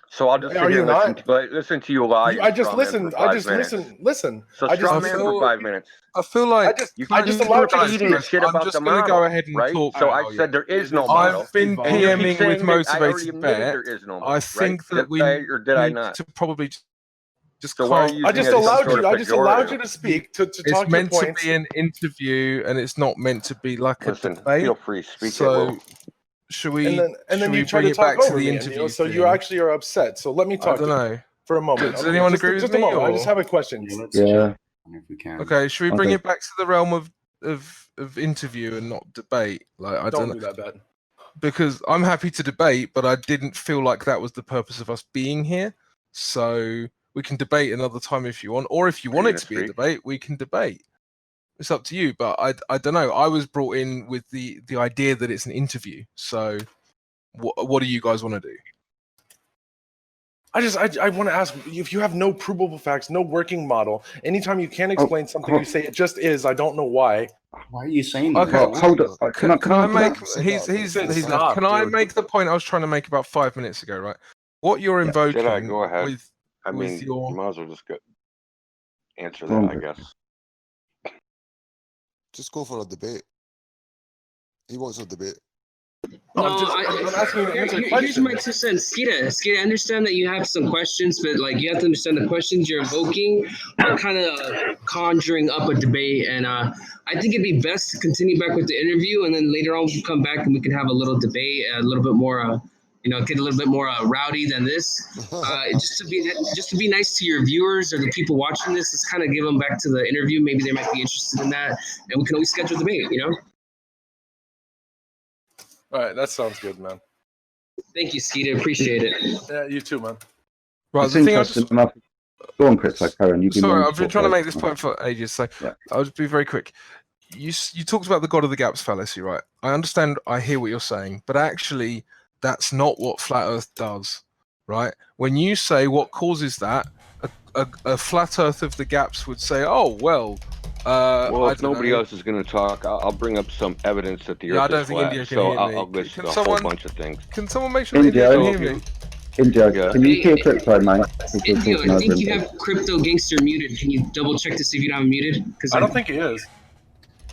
So I'll just listen to you lie. I just listen. Listen. So straw man for 5 minutes. I feel like I just allowed you to speak shit about the model. Go ahead and right? talk. So I said there is no model. I've been PMing with Motivated Bet. I think that we need to probably just. I just allowed you to speak to talk. It's meant to be an interview, and it's not meant to be like a debate. Feel free, speak. So. Should we? And then you try to talk over the interview, so you actually are upset. So let me talk for a moment. Does anyone agree with me? I just have a question. Yeah. If we can. Okay, should we bring it back to the realm of interview and not debate? I don't do that, Ben. because I'm happy to debate, but I didn't feel like that was the purpose of us being here. So we can debate another time if you want, or if you want it to be a debate, we can debate. It's up to you, but I don't know. I was brought in with the idea that it's an interview. So what do you guys want to do? I want to ask, if you have no provable facts, no working model, anytime you can't explain something, you say it just is. I don't know why. Why are you saying that? Okay, hold on. Can I make? He's left. Can I make the point I was trying to make about 5 minutes ago? Right. What you're invoking Jedi, go ahead. with you might as well just answer that, I guess. Just go for a debate. He wants a debate. No, I'm asking you to answer the question. Here's my 2 cents. Skeeta, I understand that you have some questions, but like you have to understand the questions you're invoking are kind of conjuring up a debate, and I think it'd be best to continue back with the interview, and then later on we can come back and we can have a little debate, a little bit more, get a little bit more rowdy than this. Just to be nice to your viewers or the people watching this, let's kind of give them back to the interview. Maybe they might be interested in that, and we can always schedule a debate. All right, that sounds good, man. Thank you, Skeeta. Appreciate it. Yeah, you too, man. Right, the thing I just... Go on, Chris. Karen, sorry, I've been trying to make this point for ages, so yeah. I'll just be very quick. You talked about the God of the Gaps fallacy, right? I understand, I hear what you're saying, but actually, that's not what Flat Earth does, right? When you say what causes that, a Flat Earth of the Gaps would say, oh, well... if nobody else is going to talk, I'll bring up some evidence that the Earth is flat. So I'll list a whole bunch of things. Can someone make sure India can hear me? India, can you hear Crypto, mate? India, I think you have Crypto Gangster muted. Can you double check to see if you don't have him muted? I don't think he is.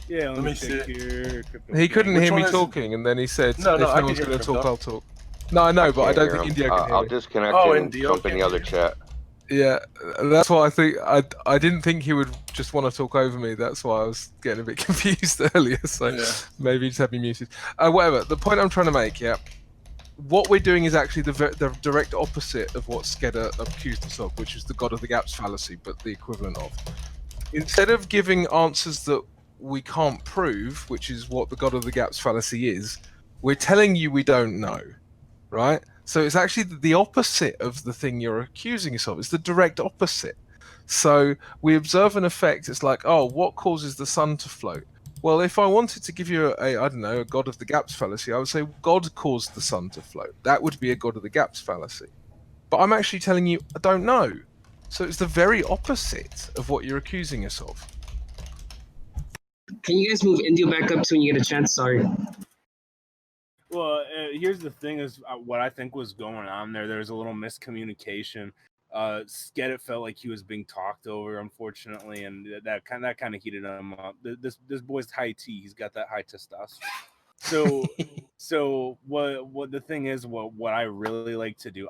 Yeah, let me see here. He couldn't hear me talking, and then he said, no, if no one's going to talk, I'll talk. No, I know, but I don't think India can hear I'll disconnect and jump in the other chat. Yeah, that's why I think I didn't think he would just want to talk over me. That's why I was getting a bit confused earlier. So maybe just have me muted. Whatever. The point I'm trying to make, what we're doing is actually the direct opposite of what Skedder accused us of, which is the God of the Gaps fallacy, but the equivalent of. Instead of giving answers that we can't prove, which is what the God of the Gaps fallacy is, we're telling you we don't know, right? So it's actually the opposite of the thing you're accusing us of. It's the direct opposite. So we observe an effect. It's like, oh, what causes the sun to float? Well, if I wanted to give you a God of the Gaps fallacy, I would say God caused the sun to float. That would be a God of the Gaps fallacy. But I'm actually telling you, I don't know. So it's the very opposite of what you're accusing us of. Can you guys move India back up to when you get a chance? Sorry. Well, here's the thing: is what I think was going on there. There was a little miscommunication. Skedit felt like he was being talked over, unfortunately, and that kind of heated him up. This boy's high T. He's got that high testosterone. So what the thing is, what I really like to do,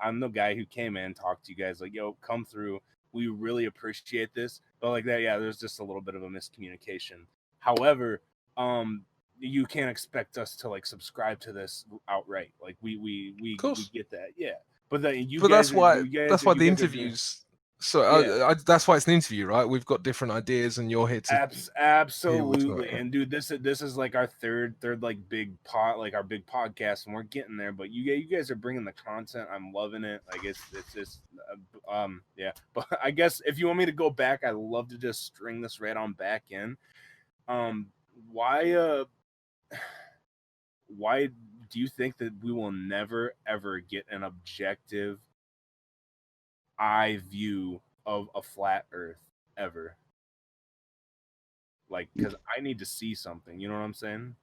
I'm the guy who came in, talked to you guys, like, yo, come through. We really appreciate this, but like that, yeah, there's just a little bit of a miscommunication. However, you can't expect us to like subscribe to this outright. Like we get that, yeah. But that's why the interviews. So that's why it's an interview, right? We've got different ideas, and you're here to absolutely. And dude, this is like our third like our big podcast, and we're getting there. But you guys are bringing the content. I'm loving it. Like it's just yeah. But I guess if you want me to go back, I'd love to just string this right on back in. Why do you think that we will never ever get an objective eye view of a flat Earth ever? Like, because I need to see something. You know what I'm saying?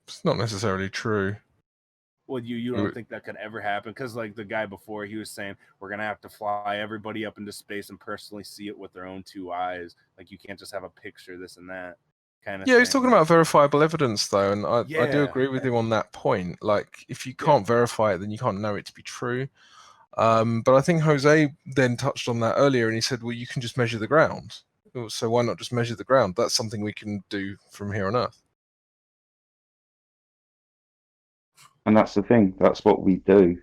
It's not necessarily true. Well, you don't think that could ever happen? Because like the guy before, he was saying we're gonna have to fly everybody up into space and personally see it with their own two eyes. Like you can't just have a picture, this and that. Kind of he's talking about verifiable evidence though, and I do agree with him on that point. Like if you can't verify it, then you can't know it to be true. But I think Jose then touched on that earlier, and he said, well, you can just measure the ground. So why not just measure the ground? That's something we can do from here on Earth. And that's the thing. That's what we do.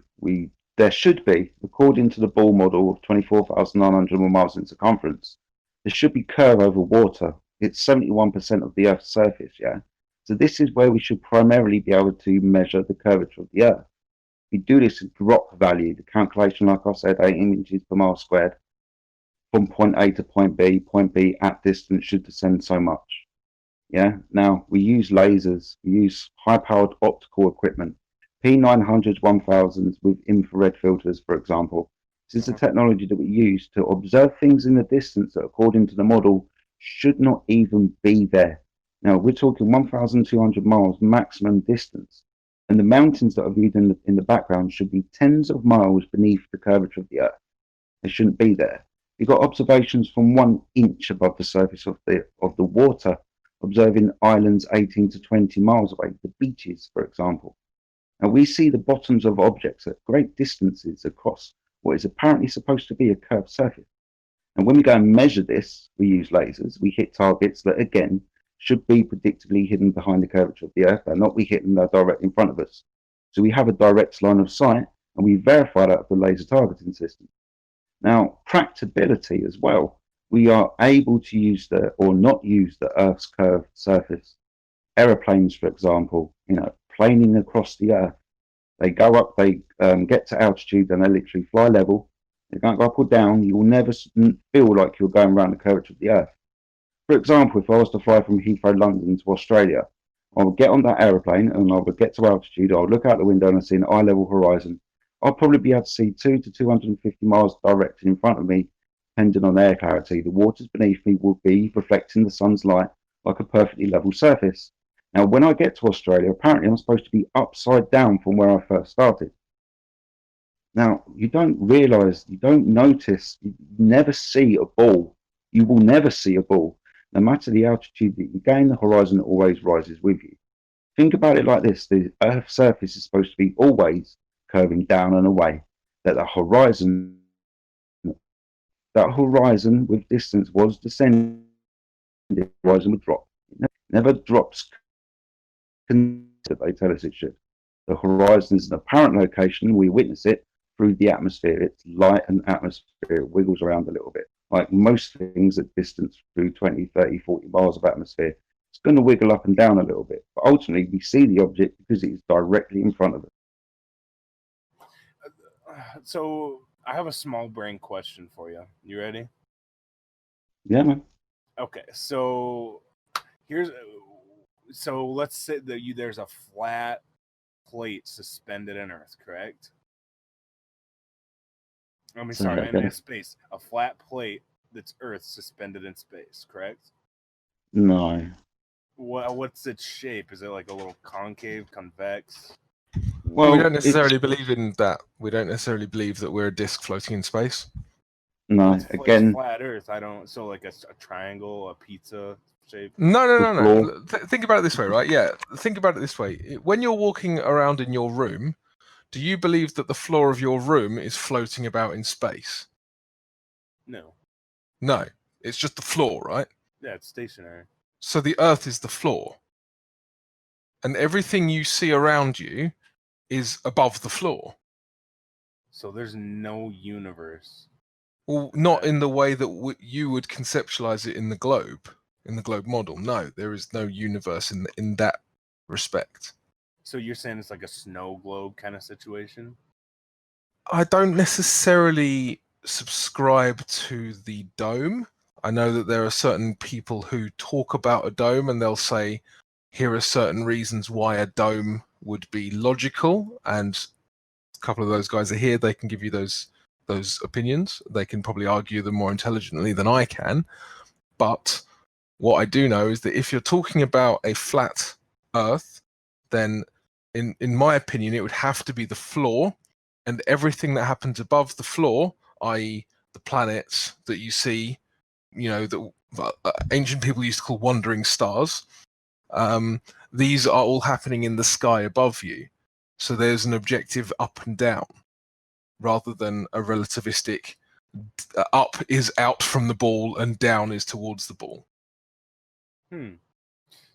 There should be, according to the Ball model of 24,900 miles in circumference, there should be curve over water. It's 71% of the Earth's surface, yeah? So this is where we should primarily be able to measure the curvature of the Earth. We do this drop value, the calculation, like I said, 8 inches per mile squared, from point A to point B at distance should descend so much. Yeah. Now we use lasers, we use high-powered optical equipment, P900s, 1000s with infrared filters, for example. This is the technology that we use to observe things in the distance that, according to the model, should not even be there. Now we're talking 1,200 miles maximum distance, and the mountains that are viewed in the background should be tens of miles beneath the curvature of the Earth. They shouldn't be there. You've got observations from 1 inch above the surface of the water, observing islands 18 to 20 miles away, the beaches, for example. Now we see the bottoms of objects at great distances across what is apparently supposed to be a curved surface. And when we go and measure this, we use lasers, we hit targets that, again, should be predictably hidden behind the curvature of the Earth and not be hitting directly in front of us. So we have a direct line of sight, and we verify that with the laser targeting system. Now, practicability as well. We are able to use or not use the Earth's curved surface. Aeroplanes, for example, planing across the Earth. They go up, they get to altitude, and they literally fly level. They don't go up or down. You will never feel like you're going around the curvature of the Earth. For example, if I was to fly from Heathrow, London to Australia, I would get on that aeroplane and I would get to altitude. I would look out the window and see an eye-level horizon. I'll probably be able to see 2 to 250 miles directly in front of me, depending on air clarity. The waters beneath me will be reflecting the sun's light like a perfectly level surface. Now, when I get to Australia, apparently I'm supposed to be upside down from where I first started. Now, you don't realize, you don't notice, you never see a ball. You will never see a ball. No matter the altitude that you gain, the horizon always rises with you. Think about it like this. The Earth's surface is supposed to be always curving down and away. That horizon with distance was descending, the horizon would drop. It never drops, they tell us it should. The horizon is an apparent location. We witness it through the atmosphere. It's light and atmosphere. It wiggles around a little bit. Like most things at distance through 20, 30, 40 miles of atmosphere, it's going to wiggle up and down a little bit. But ultimately, we see the object because it is directly in front of us. So I have a small brain question for you. You ready? Yeah, man. Okay, so let's say that there's a flat plate suspended in Earth, correct? In space. A flat plate that's Earth suspended in space, correct? No. What's its shape? Is it like a little concave, convex? Well, we don't necessarily believe in that. We don't necessarily believe that we're a disk floating in space. No, it's flat Earth. So like a triangle, a pizza shape. No. Think about it this way, right? Yeah, think about it this way. When you're walking around in your room, do you believe that the floor of your room is floating about in space? No. No, it's just the floor, right? Yeah, it's stationary. So the Earth is the floor. And everything you see around you is above the floor. So there's no universe. Well, not in the way that you would conceptualize it in the globe model. No, there is no universe in that respect. So you're saying it's like a snow globe kind of situation? I don't necessarily subscribe to the dome. I know that there are certain people who talk about a dome and they'll say, here are certain reasons why a dome would be logical, and a couple of those guys are here. They can give you those opinions. They can probably argue them more intelligently than I can. But what I do know is that if you're talking about a flat Earth, then in my opinion, it would have to be the floor, and everything that happens above the floor, i.e. the planets that you see, that ancient people used to call wandering stars, these are all happening in the sky above you. So there's an objective up and down, rather than a relativistic up is out from the ball and down is towards the ball.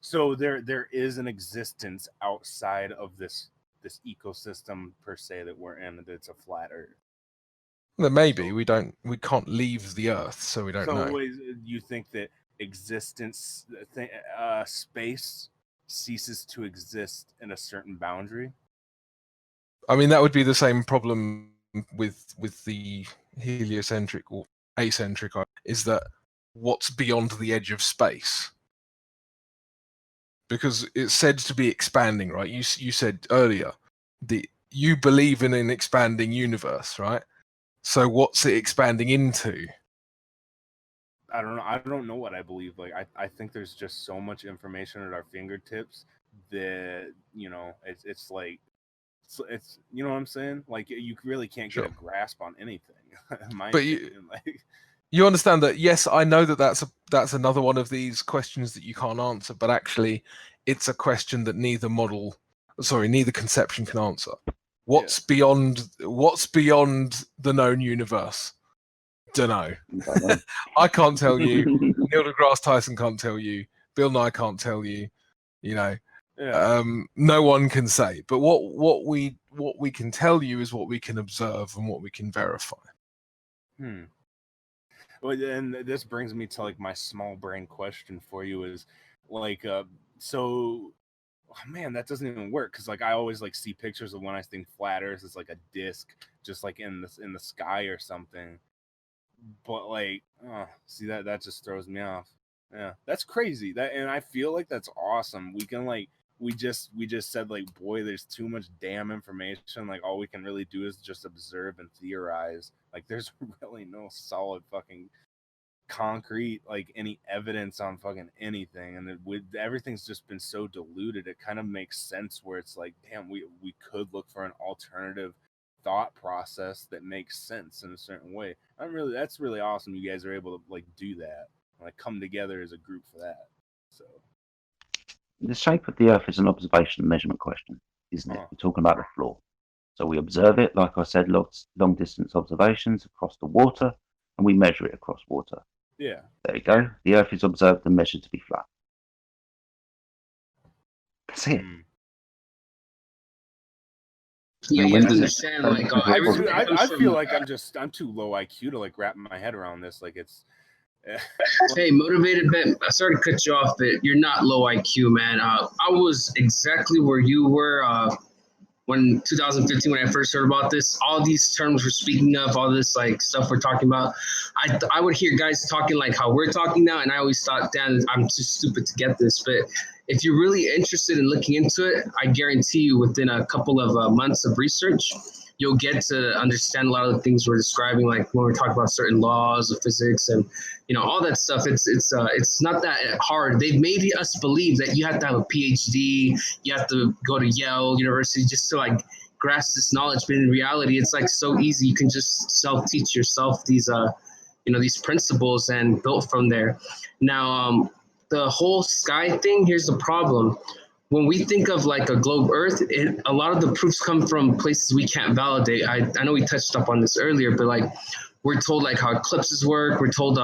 So there is an existence outside of this ecosystem per se that we're in, that it's a flat Earth. There may be. We can't leave the Earth, so we don't know. So you think that existence, space ceases to exist in a certain boundary? I mean, that would be the same problem with the heliocentric or acentric, is that what's beyond the edge of space? Because it's said to be expanding, right? You said earlier you believe in an expanding universe, right? So what's it expanding into? I don't know. I don't know what I believe. Like, I think there's just so much information at our fingertips that, you know, it's like, it's you know what I'm saying? Like, you really can't get a grasp on anything. In my opinion, you understand that? Yes, I know that that's another one of these questions that you can't answer, but actually, it's a question that neither conception can answer. What's beyond the known universe? Dunno. I can't tell you. Neil deGrasse Tyson can't tell you. Bill Nye can't tell you. You know, no one can say. But what we can tell you is what we can observe and what we can verify. Well, and this brings me to like my small brain question for you is like, so, oh man, that doesn't even work, because like I always like see pictures of when I think flat Earth is like a disc, just like in the sky or something. But like, see, that just throws me off. Yeah, that's crazy. And I feel like that's awesome. We can like, we just said like, boy, there's too much damn information. Like, all we can really do is just observe and theorize. Like, there's really no solid fucking concrete, like, any evidence on fucking anything. And with everything's just been so diluted, it kind of makes sense where it's like, damn, we could look for an alternative thought process that makes sense in a certain way. That's really awesome. You guys are able to like do that, like come together as a group for that. So the shape of the Earth is an observation and measurement question, isn't it? We're talking about the floor. So we observe it, like I said, long distance observations across the water, and we measure it across water. Yeah. There you go. The Earth is observed and measured to be flat. That's it. Yeah, you have to understand, like, I feel like I'm too low IQ to like wrap my head around this. Like, it's hey, motivated Ben, sorry to cut you off, but you're not low IQ, man. I was exactly where you were when 2015, when I first heard about this. All these terms we're speaking of, all this like stuff we're talking about, I would hear guys talking like how we're talking now, and I always thought, damn, I'm too stupid to get this. But if you're really interested in looking into it, I guarantee you within a couple of months of research, you'll get to understand a lot of the things we're describing, like when we're talking about certain laws of physics and, you know, all that stuff. It's not that hard. They've made us believe that you have to have a PhD, you have to go to Yale University just to like grasp this knowledge. But in reality, it's like so easy. You can just self-teach yourself these, you know, these principles and build from there. Now, the whole sky thing, here's the problem. When we think of like a globe Earth, a lot of the proofs come from places we can't validate. I know we touched up on this earlier, but like we're told like how eclipses work. We're told,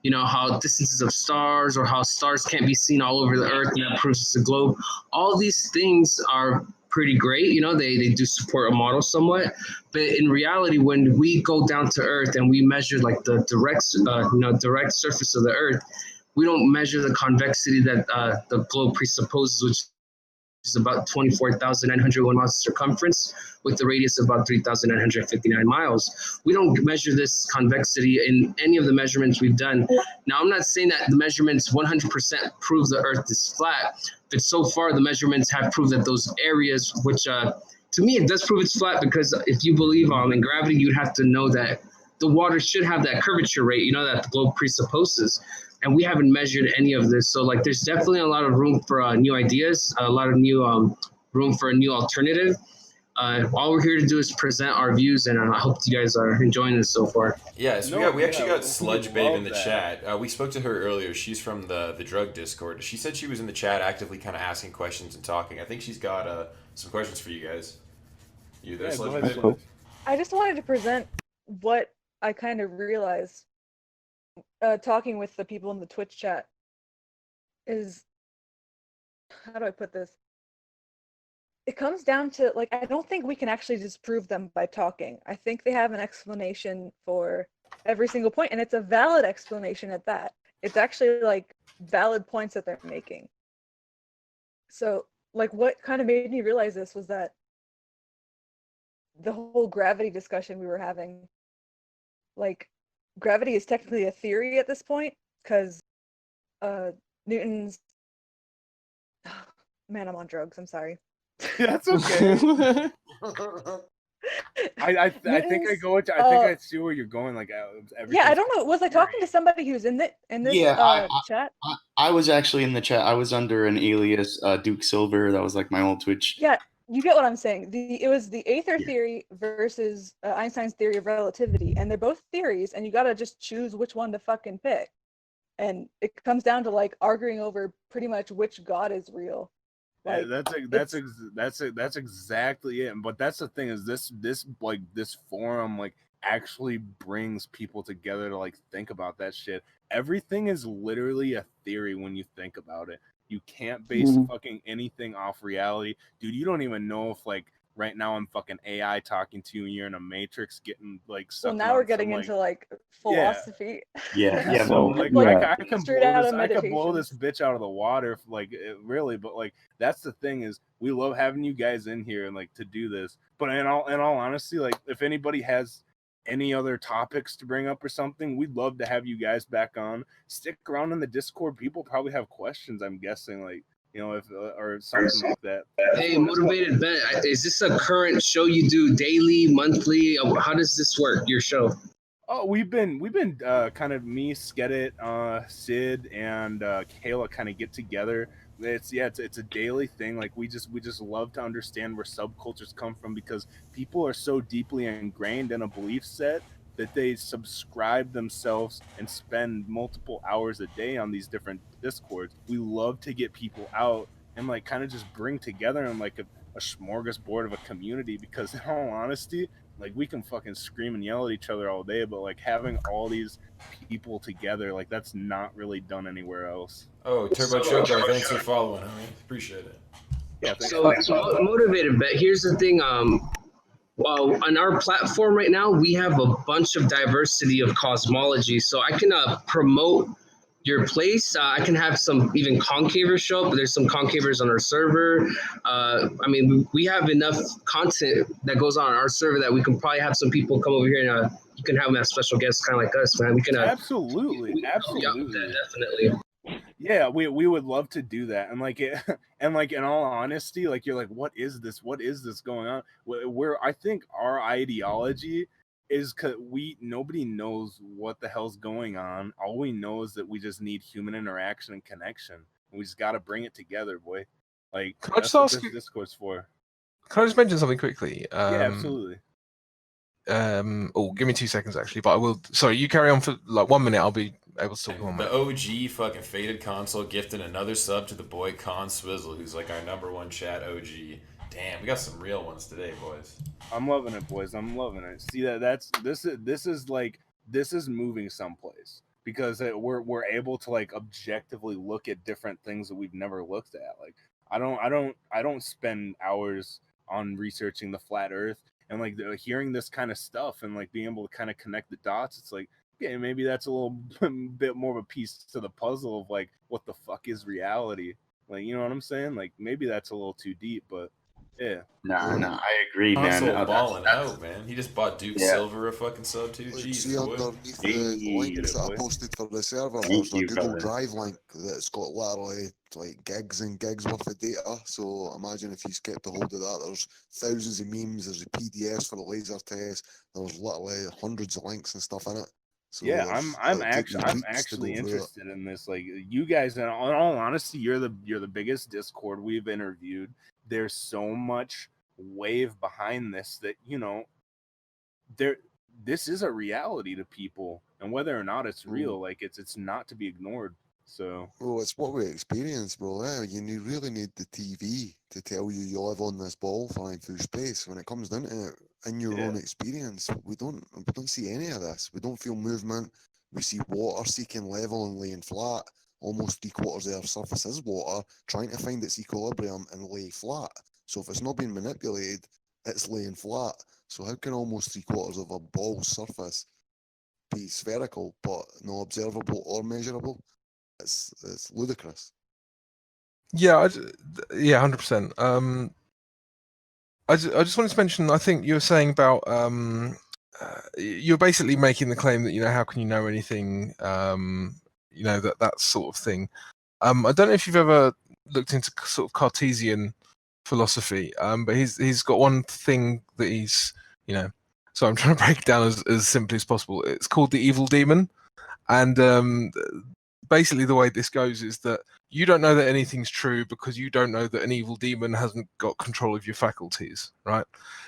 you know, how distances of stars or how stars can't be seen all over the Earth, and that proves it's a globe. All these things are pretty great. You know, they do support a model somewhat. But in reality, when we go down to Earth and we measure like the direct surface of the Earth, we don't measure the convexity that the globe presupposes, which is about 24,901 miles of circumference with a radius of about 3,959 miles. We don't measure this convexity in any of the measurements we've done. Now, I'm not saying that the measurements 100% prove the Earth is flat, but so far the measurements have proved that those areas, which to me, it does prove it's flat, because if you believe in gravity, you'd have to know that the water should have that curvature rate, you know, that the globe presupposes. And we haven't measured any of this. So like, there's definitely a lot of room for new ideas, a lot of new room for a new alternative. All we're here to do is present our views, and I hope you guys are enjoying this so far. Yeah, so we actually got Sludge Babe in the chat. We spoke to her earlier. She's from the drug Discord. She said she was in the chat actively kind of asking questions and talking. I think she's got some questions for you guys. You there, Sludge Babe? Cool. I just wanted to present what I kind of realized talking with the people in the Twitch chat is, how do I put this? It comes down to, like, I don't think we can actually disprove them by talking. I think they have an explanation for every single point, and it's a valid explanation at that. It's actually, like, valid points that they're making. So, like, what kind of made me realize this was that the whole gravity discussion we were having, like, gravity is technically a theory at this point, because Newton's man, I'm on drugs, I'm sorry. That's okay. I think I go into, I think I see where you're going, like yeah, I don't know, was I talking to somebody who's in this chat? I was actually in the chat. I was under an alias, Duke Silver. That was like my old Twitch. Yeah, you get what I'm saying. It was the Aether theory versus Einstein's theory of relativity, and they're both theories, and you gotta just choose which one to fucking pick. And it comes down to like arguing over pretty much which God is real. Like, that's exactly it. But that's the thing, is this forum like actually brings people together to like think about that shit. Everything is literally a theory when you think about it. You can't base fucking anything off reality, dude. You don't even know if like right now I'm fucking AI talking to you and you're in a matrix getting like well, now we're getting into like philosophy. Yeah. So like I can blow this meditations. bitch out of the water, like really. But like that's the thing, is we love having you guys in here and like to do this. But in all honesty, like if anybody has any other topics to bring up or something, we'd love to have you guys back on. Stick around in the Discord. People probably have questions, I'm guessing, like, you know, if or something like that. Hey, Motivated Bet, is this a current show you do daily, monthly? How does this work, your show? Oh, we've been kind of me, Skedit, Sid, and Kayla kind of get together. It's a daily thing. Like we just love to understand where subcultures come from, because people are so deeply ingrained in a belief set that they subscribe themselves and spend multiple hours a day on these different Discords. We love to get people out and like kind of just bring together in like a smorgasbord of a community, because in all honesty, like we can fucking scream and yell at each other all day, but like having all these people together, like that's not really done anywhere else. Oh, Turbo Choco, thanks for following, homie. Appreciate it. Yeah. So Motivated Bet, here's the thing. On our platform right now, we have a bunch of diversity of cosmology. So I can promote your place. I can have some even concavers show up. There's some concavers on our server. I mean, we have enough content that goes on our server that we can probably have some people come over here and you can have them as special guests, kind of like us, man. We can absolutely. Yeah, definitely. Yeah, we would love to do that. And like and like in all honesty, like you're like, what is this going on? Where I think our ideology is, because nobody knows what the hell's going on. All we know is that we just need human interaction and connection, and we just got to bring it together, boy. Like, that's what this Discord's for. Can I just mention something quickly? Yeah, absolutely. Give me 2 seconds actually, but I will. Sorry, you carry on for like 1 minute. I'll be able to talk 1 minute. The OG fucking Faded Console gifted another sub to the boy Con Swizzle, who's like our #1 chat OG. Damn, we got some real ones today, boys. I'm loving it, boys. I'm loving it. See this is moving someplace, because we're able to like objectively look at different things that we've never looked at. Like I don't spend hours on researching the flat Earth, and like hearing this kind of stuff and like being able to kind of connect the dots. It's like, okay, maybe that's a little bit more of a piece to the puzzle of like what the fuck is reality. Like, you know what I'm saying? Like maybe that's a little too deep, but yeah. No, I agree, man. Console balling out, man. He just bought Duke Silver a fucking sub too. Jeez, see underneath the links that I posted for the server, there's a Google Drive link that's got literally like gigs and gigs worth of data. So imagine if you kept a hold of that. There's thousands of memes. There's the PDFs for the laser test. There's literally hundreds of links and stuff in it. So yeah, I'm actually interested in this. Like, you guys, in all honesty, you're the biggest Discord we've interviewed. There's so much wave behind this that, you know, this is a reality to people, and whether or not it's real, like it's not to be ignored. So, well, it's what we experience, bro. You really need the TV to tell you you live on this ball flying through space. When it comes down to it, in your own experience, we don't see any of this. We don't feel movement. We see water seeking level and laying flat. Almost 3/4 of our surface is water, trying to find its equilibrium and lay flat. So if it's not being manipulated, it's laying flat. So how can almost 3/4 of a ball's surface be spherical but not observable or measurable? It's ludicrous. Yeah, yeah, 100%. I just wanted to mention. I think you were saying about you're basically making the claim that how can you know anything, that sort of thing. I don't know if you've ever looked into sort of Cartesian philosophy, but he's got one thing that he's So I'm trying to break it down as simply as possible. It's called the evil demon, and basically the way this goes is that you don't know that anything's true because you don't know that an evil demon hasn't got control of your faculties, right?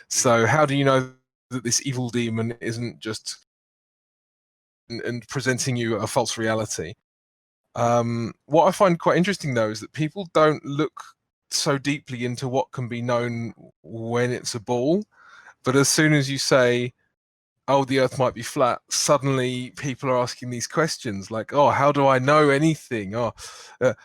So how do you know that this evil demon isn't just and presenting you a false reality? What I find quite interesting though is that people don't look so deeply into what can be known when it's a ball, but as soon as you say, oh, the earth might be flat, suddenly people are asking these questions like, oh, how do I know anything? Or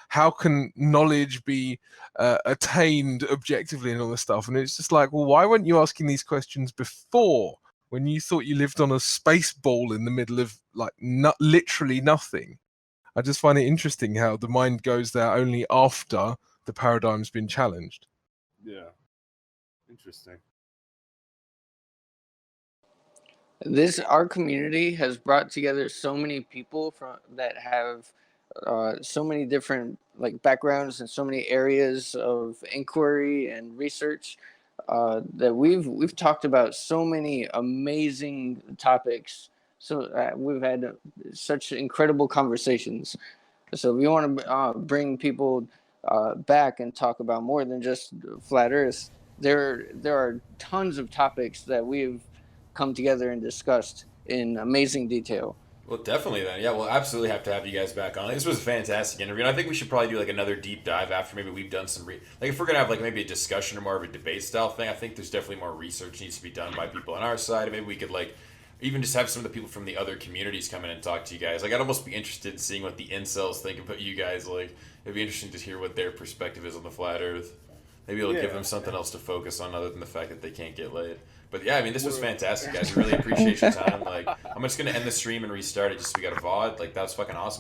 how can knowledge be attained objectively and all this stuff? And it's just like, well, why weren't you asking these questions before, when you thought you lived on a space ball in the middle of like literally nothing? I just find it interesting how the mind goes there only after the paradigm's been challenged. Yeah. Interesting. Our community has brought together so many people that have so many different like backgrounds and so many areas of inquiry and research that we've talked about so many amazing topics. So we've had such incredible conversations. So we want to bring people back and talk about more than just flat Earth. There are tons of topics that we've come together and discussed in amazing detail. Well, definitely then. Yeah, we'll absolutely have to have you guys back on. This was a fantastic interview. And I think we should probably do like another deep dive after maybe we've done some like if we're gonna have like maybe a discussion or more of a debate style thing. I think there's definitely more research needs to be done by people on our side. Maybe we could like even just have some of the people from the other communities come in and talk to you guys. Like I'd almost be interested in seeing what the incels think about you guys. Like it'd be interesting to hear what their perspective is on the flat Earth. Maybe it'll give them something else to focus on other than the fact that they can't get laid. But yeah, I mean, this was fantastic, guys. I really appreciate your time. Like, I'm just gonna end the stream and restart it. Just so we got a VOD. Like, that was fucking awesome.